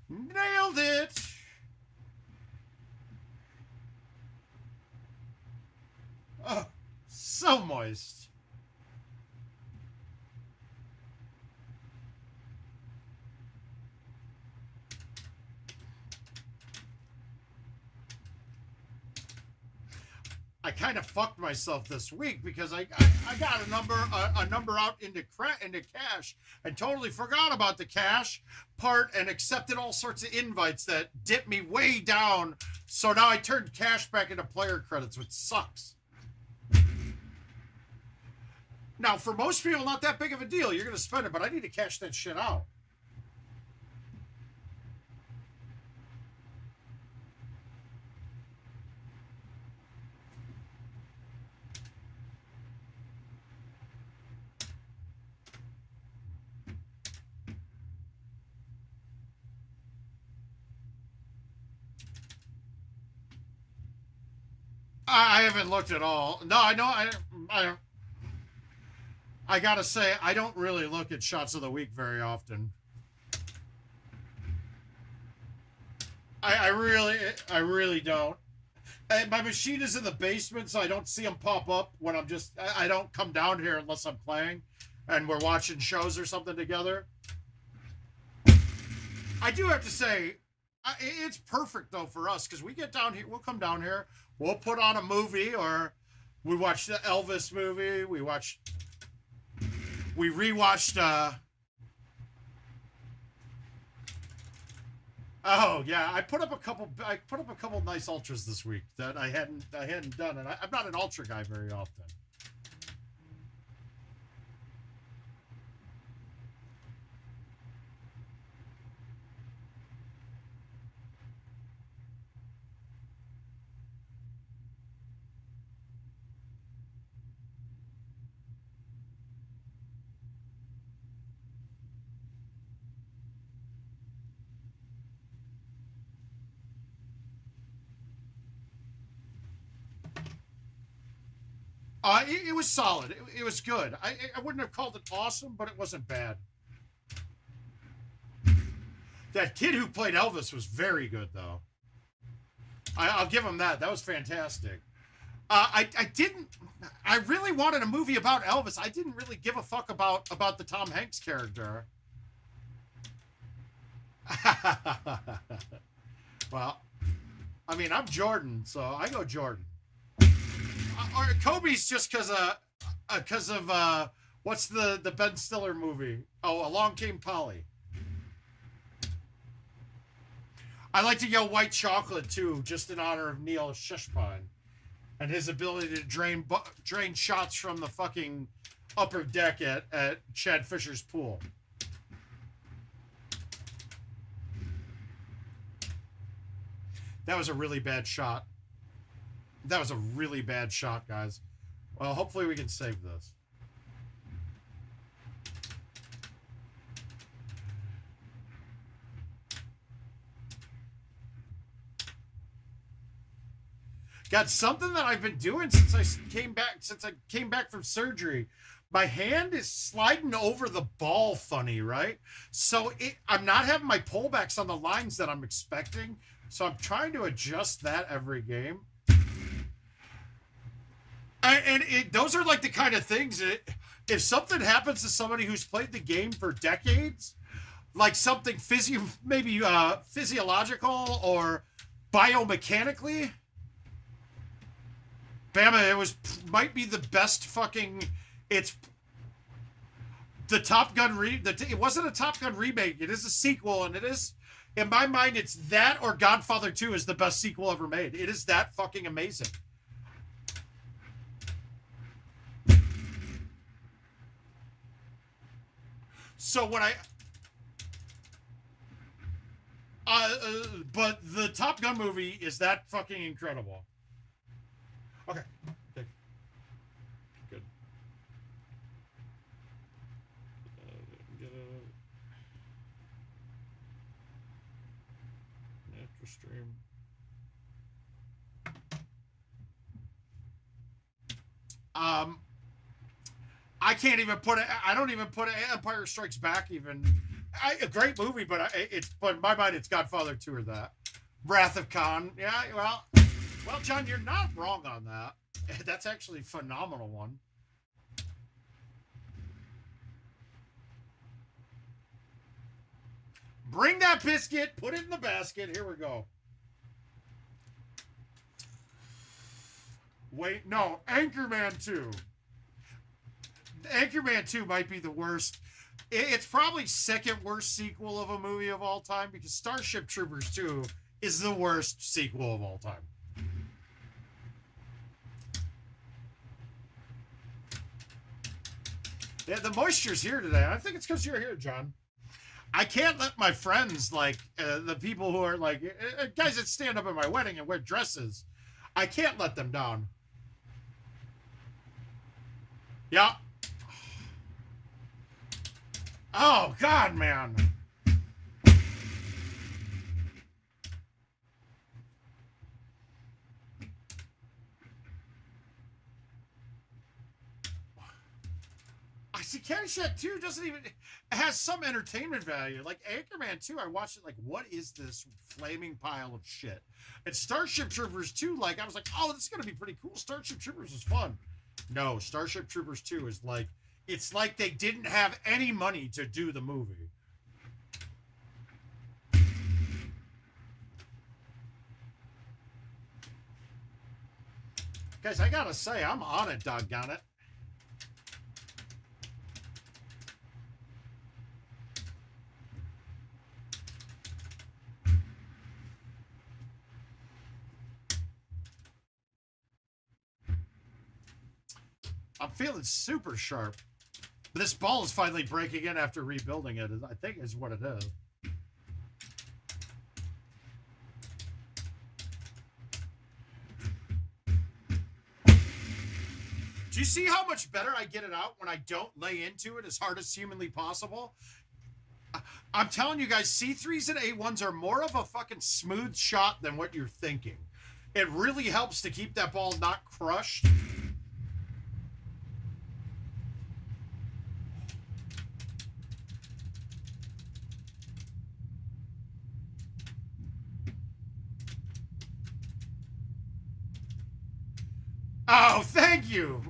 Nailed it! Oh, so moist. I kind of fucked myself this week because I got a number out into cash and totally forgot about the cash part and accepted all sorts of invites that dipped me way down. So now I turned cash back into player credits, which sucks. Now, for most people, not that big of a deal. You're going to spend it, but I need to cash that shit out. I haven't looked at all. No, I know. I gotta say, I don't really look at shots of the week very often. I really don't. My machine is in the basement, so I don't see them pop up when I'm just. I don't come down here unless I'm playing, and we're watching shows or something together. I do have to say, it's perfect though for us because we get down here. We'll come down here. We'll put on a movie, or we watch the Elvis movie. We rewatched. Oh yeah, I put up a couple nice ultras this week that I hadn't done, and I'm not an ultra guy very often. It was solid. It was good. I wouldn't have called it awesome, but it wasn't bad. That kid who played Elvis was very good, though. I'll give him that. That was fantastic. I really wanted a movie about Elvis. I didn't really give a fuck about the Tom Hanks character. Well, I mean, I'm Jordan, so I go Jordan. Or Kobe's just because of what's the Ben Stiller movie? Oh, Along Came Polly. I like to yell white chocolate too, just in honor of Neil Sheshpine and his ability to drain shots from the fucking upper deck at Chad Fisher's pool. That was a really bad shot. That was a really bad shot, guys. Well, hopefully we can save this. Got something that I've been doing since I came back from surgery. My hand is sliding over the ball funny, right? So I'm not having my pullbacks on the lines that I'm expecting. So I'm trying to adjust that every game. And those are like the kind of things that if something happens to somebody who's played the game for decades, like something physiological or biomechanically, Bama, might be the best fucking. It's the Top Gun it wasn't a Top Gun remake. It is a sequel, and it is, in my mind, it's that or Godfather 2 is the best sequel ever made. It is that fucking amazing. So when but the Top Gun movie is that fucking incredible. Okay. Good. Get a extra stream. I can't even put it. I don't even put Empire Strikes Back even. A great movie, but but in my mind it's Godfather 2 or that. Wrath of Khan. Yeah, well, John, you're not wrong on that. That's actually a phenomenal one. Bring that biscuit. Put it in the basket. Here we go. Wait, no, Anchorman 2. Anchorman 2 might be the worst. It's probably second worst sequel of a movie of all time because Starship Troopers 2 is the worst sequel of all time. Yeah, the moisture's here today. I think it's because you're here, John. I can't let my friends, like, the people who are, like, guys that stand up at my wedding and wear dresses, I can't let them down. Yeah. Oh, God, man. I see Caddyshack 2 doesn't even... It has some entertainment value. Like, Anchorman 2, I watched it like, what is this flaming pile of shit? And Starship Troopers 2, like, I was like, oh, this is going to be pretty cool. Starship Troopers was fun. No, Starship Troopers 2 is like... It's like they didn't have any money to do the movie. Guys, I gotta say, I'm on it, doggone it. I'm feeling super sharp. This ball is finally breaking in after rebuilding it, I think is what it is. Do you see how much better I get it out when I don't lay into it as hard as humanly possible? I'm telling you guys, C3s and A1s are more of a fucking smooth shot than what you're thinking. It really helps to keep that ball not crushed. Oh, thank you.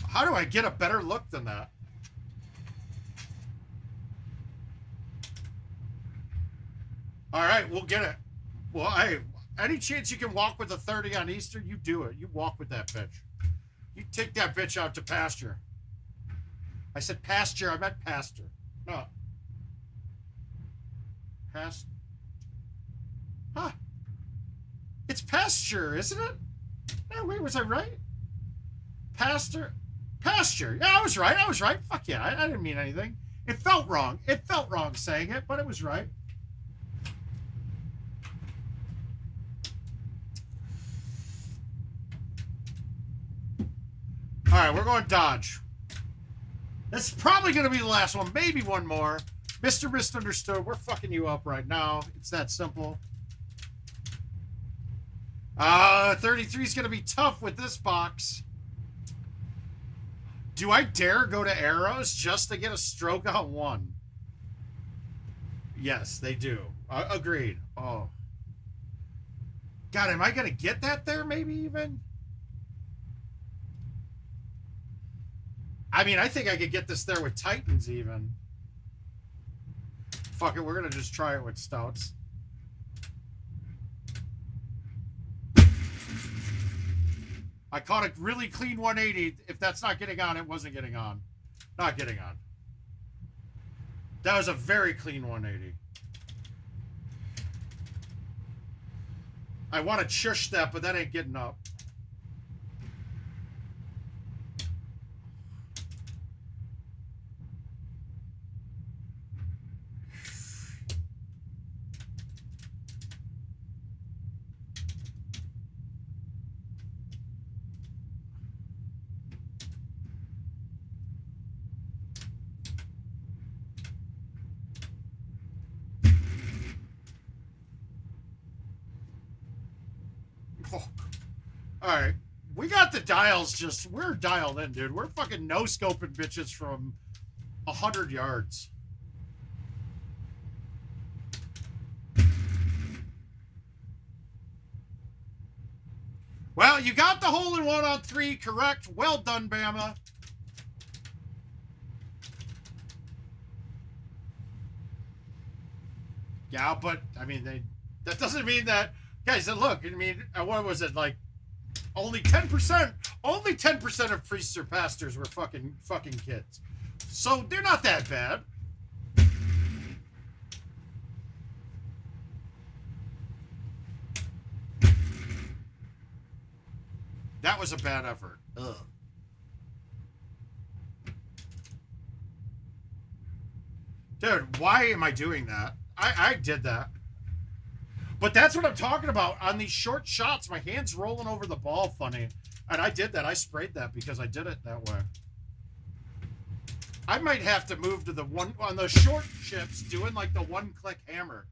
How do I get a better look than that? All right, we'll get it. Well, hey, any chance you can walk with a 30 on Easter, you do it. You walk with that bitch. You take that bitch out to pasture. I said pasture. I meant pasture. No. Pasture. Huh. It's pasture, isn't it? No, wait, was I right? Pasture. Pasture. Yeah, I was right. I was right. Fuck yeah. I didn't mean anything. It felt wrong. It felt wrong saying it, but it was right. All right, we're going Dodge. That's probably going to be the last one. Maybe one more. Mr. Misunderstood, we're fucking you up right now. It's that simple. 33 is going to be tough with this box. Do I dare go to arrows just to get a stroke on one? Yes, they do. Agreed. Oh. God, am I going to get that there maybe even? I mean, I think I could get this there with Titans even. Fuck it, we're going to just try it with Stouts. I caught a really clean 180. If that's not getting on, it wasn't getting on. Not getting on. That was a very clean 180. I want to chush that, but that ain't getting up. Alright, we got the dials just, we're dialed in, dude. We're fucking no-scoping bitches from 100 yards. Well, you got the hole-in-one on 3 correct. Well done, Bama. Yeah, Yeah, but I mean, that doesn't mean that guys. Look, I mean, what was it like? Only 10%. Only 10% of priests or pastors were fucking kids. So they're not that bad. That was a bad effort. Ugh. Dude, why am I doing that? I did that. But that's what I'm talking about. On these short shots, my hand's rolling over the ball funny. And I did that. I sprayed that because I did it that way. I might have to move to the one on the short chips, doing like the one-click hammer.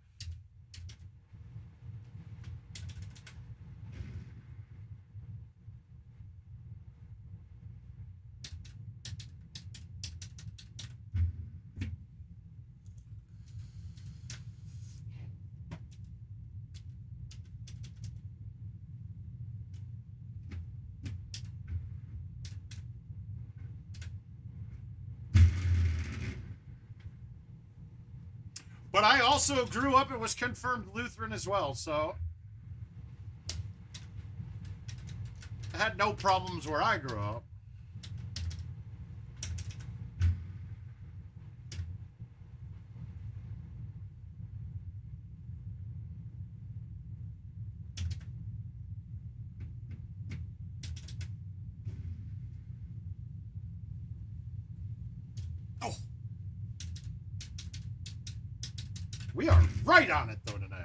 But I also grew up and was confirmed Lutheran as well, so I had no problems where I grew up. Oh. We are right on it, though, today.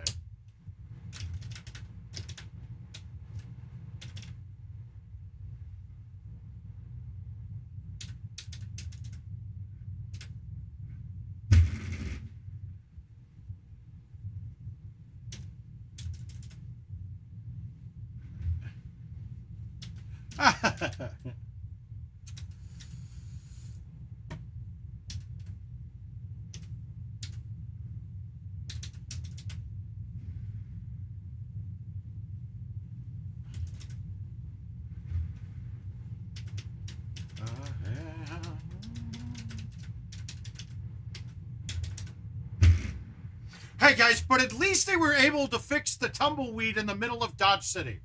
Hey guys, but at least they were able to fix the tumbleweed in the middle of Dodge City.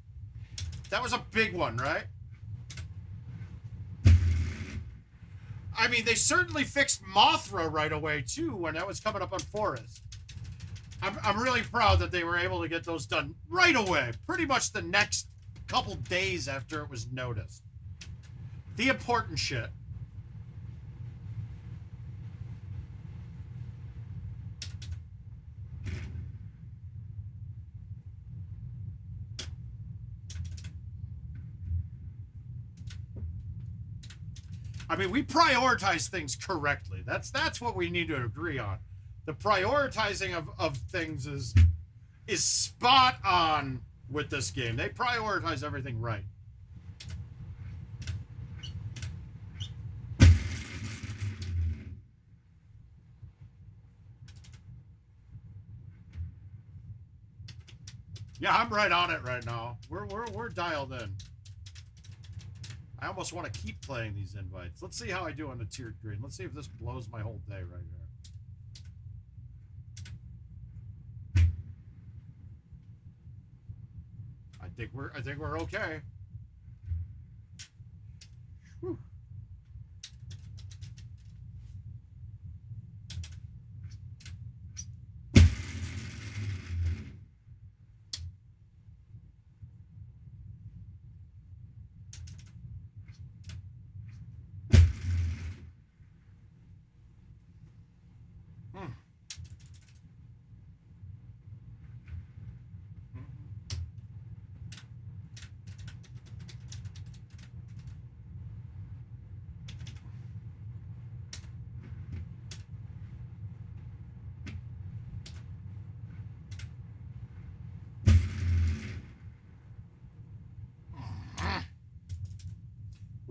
That was a big one, right? I mean, they certainly fixed Mothra right away, too, when that was coming up on Forest. I'm really proud that they were able to get those done right away. Pretty much the next couple days after it was noticed. The important shit. I mean, we prioritize things correctly. That's what we need to agree on. The prioritizing of things is spot on with this game. They prioritize everything right. Yeah, I'm right on it right now. We're dialed in. I almost want to keep playing these invites. Let's see how I do on the tiered green. Let's see if this blows my whole day right here. I think we're okay. Whew.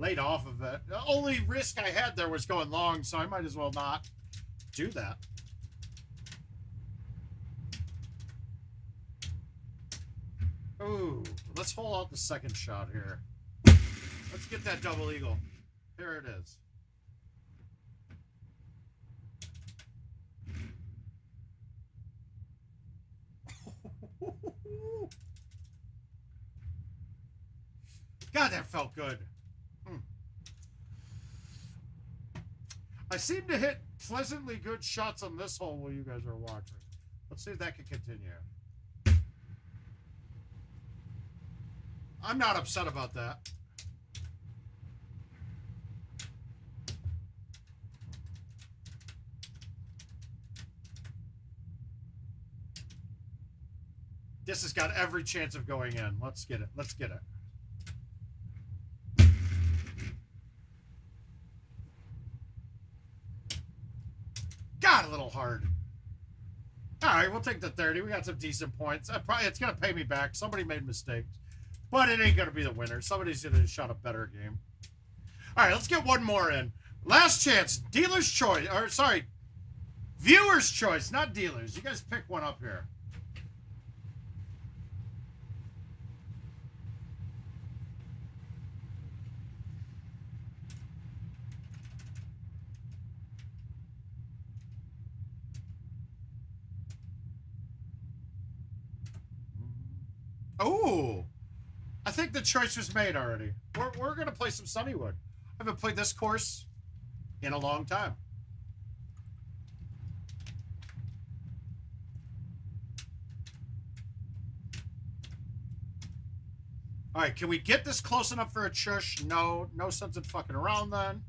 Laid off of it. The only risk I had there was going long, so I might as well not do that. Ooh, let's hold out the second shot here. Let's get that double eagle. Here it is. God, that felt good. I seem to hit pleasantly good shots on this hole while you guys are watching. Let's see if that can continue. I'm not upset about that. This has got every chance of going in. Let's get it. Let's get it. God, a little hard. All right, we'll take the 30. We got some decent points. It's going to pay me back. Somebody made mistakes. But it ain't going to be the winner. Somebody's going to shot a better game. All right, let's get one more in. Last chance. Dealer's choice. Or, sorry. Viewer's choice, not dealers. You guys pick one up here. Oh, I think the choice was made already. We're going to play some Sunnywood. I haven't played this course in a long time. All right, can we get this close enough for a chush? No, no sense in fucking around then.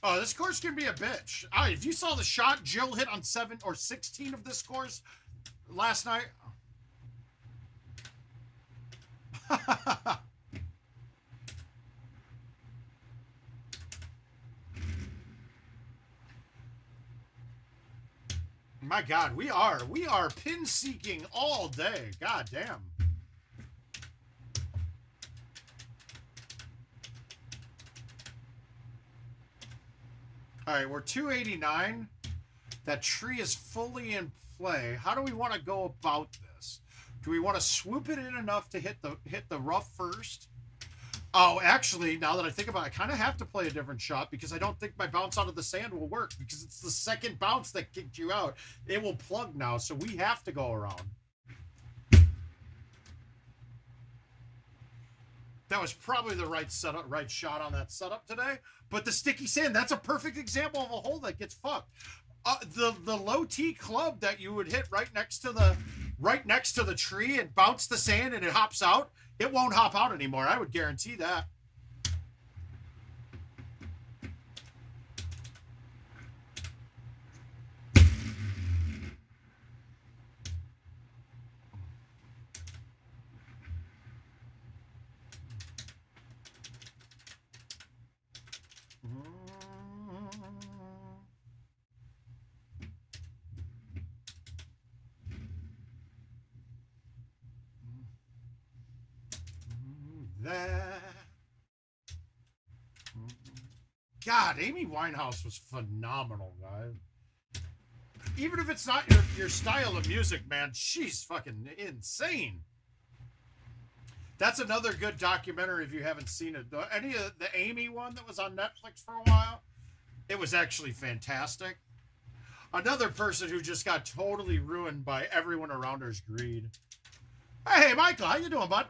Oh, this course can be a bitch. All right, if you saw the shot Jill hit on 7 or 16 of this course last night. My God, we are pin seeking all day. God damn. All right, we're 289. That tree is fully in play. How do we want to go about this? Do we want to swoop it in enough to hit the rough first? Oh, actually, now that I think about it, I kind of have to play a different shot because I don't think my bounce out of the sand will work because it's the second bounce that kicked you out. It will plug now, so we have to go around. That was probably the right setup, right shot on that setup today. But the sticky sand, that's a perfect example of a hole that gets fucked. The low T club that you would hit right next to the tree and bounce the sand and it hops out, it won't hop out anymore. I would guarantee that. God, Amy Winehouse was phenomenal, guys. Even if it's not your style of music, man, she's fucking insane. That's another good documentary if you haven't seen it. Any of the Amy one that was on Netflix for a while, it was actually fantastic. Another person who just got totally ruined by everyone around her's greed. Hey, Michael, how you doing, bud?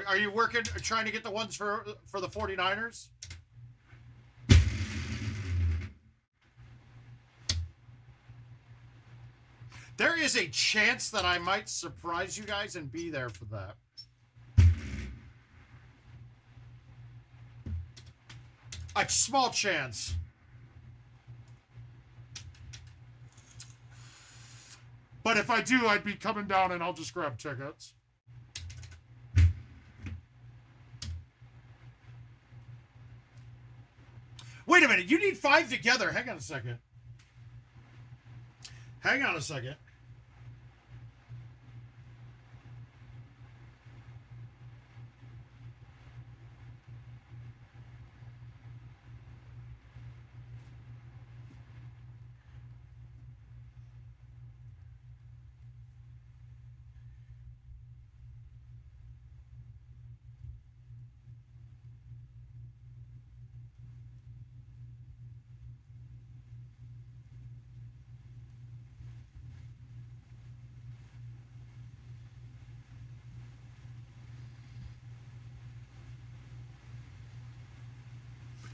Are you working, trying to get the ones for the 49ers? There is a chance that I might surprise you guys and be there for that. A small chance. But if I do, I'd be coming down and I'll just grab tickets. wait a minute. You need 5 together. Hang on a second. Hang on a second.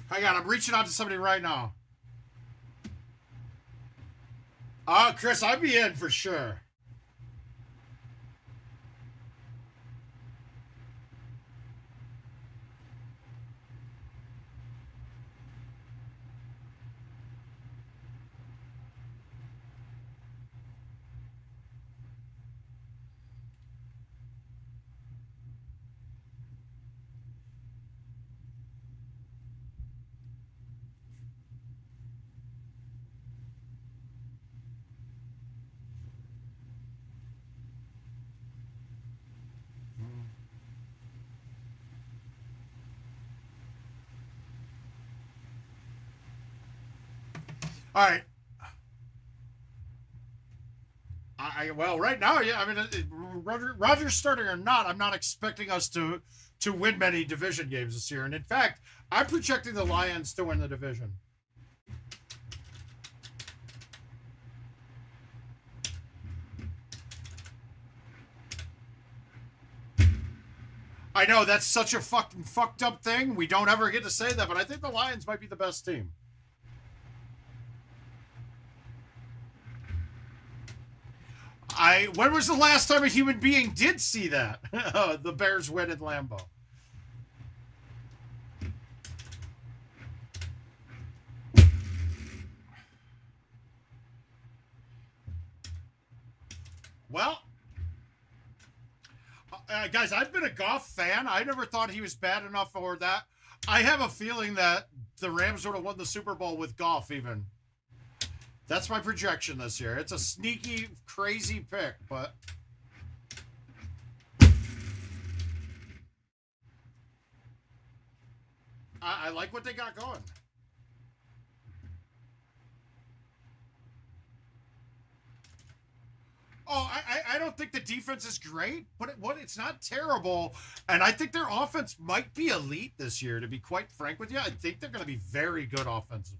Hang on, I'm reaching out to somebody right now. Chris, I'd be in for sure. All right. Well, right now, yeah. I mean, Roger's starting or not, I'm not expecting us to win many division games this year. And in fact, I'm projecting the Lions to win the division. I know that's such a fucking fucked up thing. We don't ever get to say that, but I think the Lions might be the best team. When was the last time a human being did see that? The Bears win at Lambeau. Well, guys, I've been a Goff fan. I never thought he was bad enough for that. I have a feeling that the Rams would have won the Super Bowl with Goff even. That's my projection this year. It's a sneaky, crazy pick, but... I like what they got going. Oh, I don't think the defense is great, but it's not terrible. And I think their offense might be elite this year, to be quite frank with you. I think they're going to be very good offensively.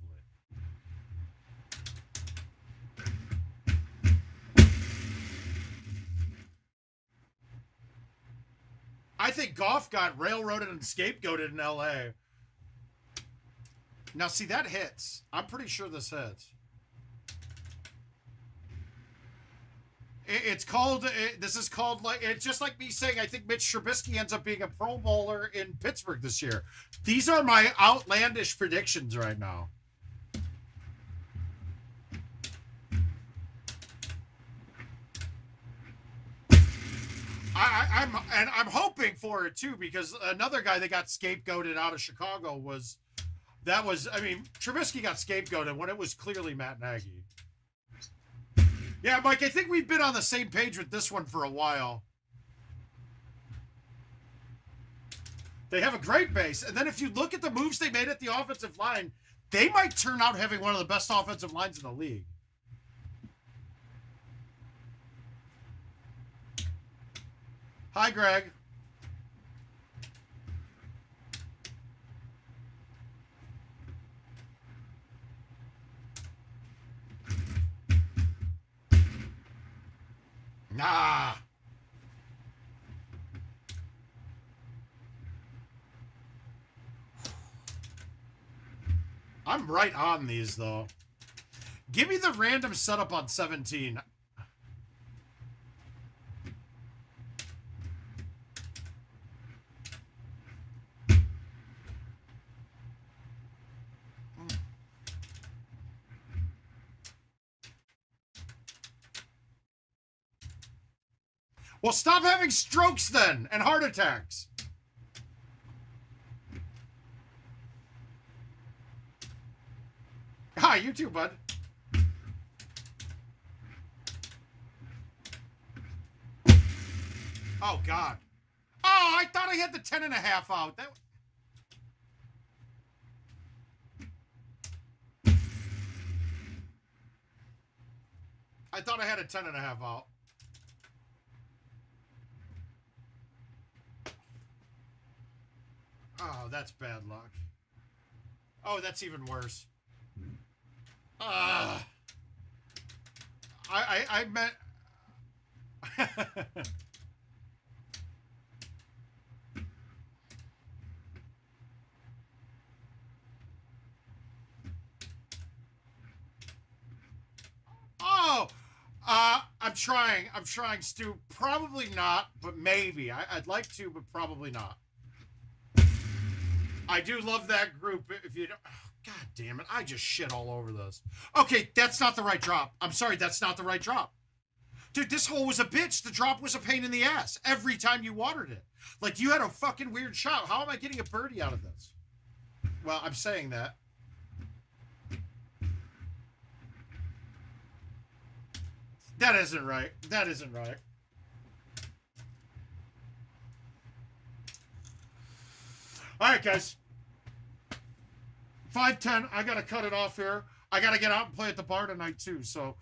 I think Goff got railroaded and scapegoated in L.A. Now, see, that hits. I'm pretty sure this hits. It's called, this is called, like, it's just like me saying I think Mitch Trubisky ends up being a Pro Bowler in Pittsburgh this year. These are my outlandish predictions right now. I'm hoping for it too, because another guy that got scapegoated out of Chicago I mean, Trubisky got scapegoated when it was clearly Matt Nagy. Yeah, Mike, I think we've been on the same page with this one for a while. They have a great base, and then if you look at the moves they made at the offensive line, they might turn out having one of the best offensive lines in the league. Hi, Greg. Nah. I'm right on these, though. Give me the random setup on 17. Well, stop having strokes then and heart attacks. You too, bud. Oh, God. Oh, I thought I had the 10.5 out. That... I thought I had a 10.5 out. Oh, that's bad luck. Oh, that's even worse. I meant... Oh! I'm trying, Stu. Probably not, but maybe. I'd like to, but probably not. I do love that group. If you don't... Oh, God damn it. I just shit all over those. Okay, that's not the right drop. I'm sorry, that's not the right drop. Dude, this hole was a bitch. The drop was a pain in the ass every time you watered it. Like, you had a fucking weird shot. How am I getting a birdie out of this? Well, I'm saying that. That isn't right. That isn't right. All right, guys. 5:10. I gotta cut it off here. I gotta get out and play at the bar tonight too. So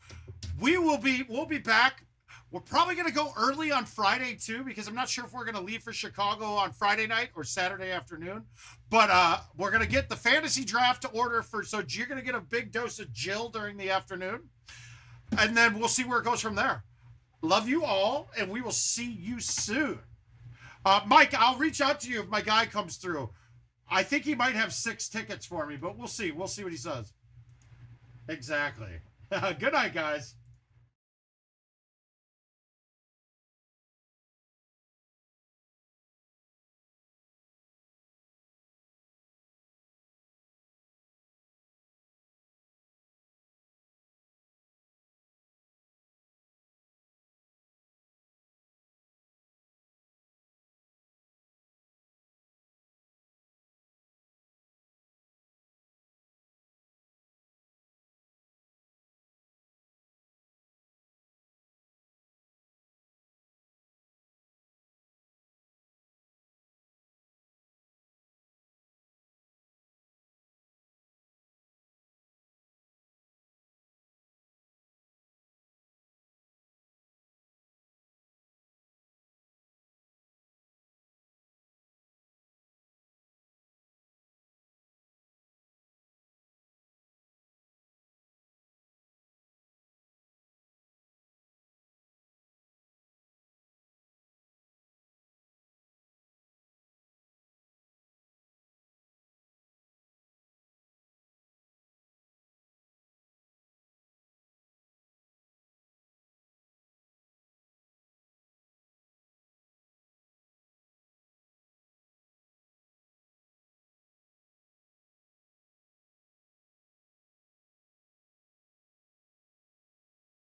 we'll be back. We're probably gonna go early on Friday too, because I'm not sure if we're gonna leave for Chicago on Friday night or Saturday afternoon. But we're gonna get the fantasy draft to order for. So you're gonna get a big dose of Jill during the afternoon. And then we'll see where it goes from there. Love you all, and we will see you soon. Mike, I'll reach out to you if my guy comes through. I think he might have 6 tickets for me, but we'll see. We'll see what he says. Exactly. Good night, guys.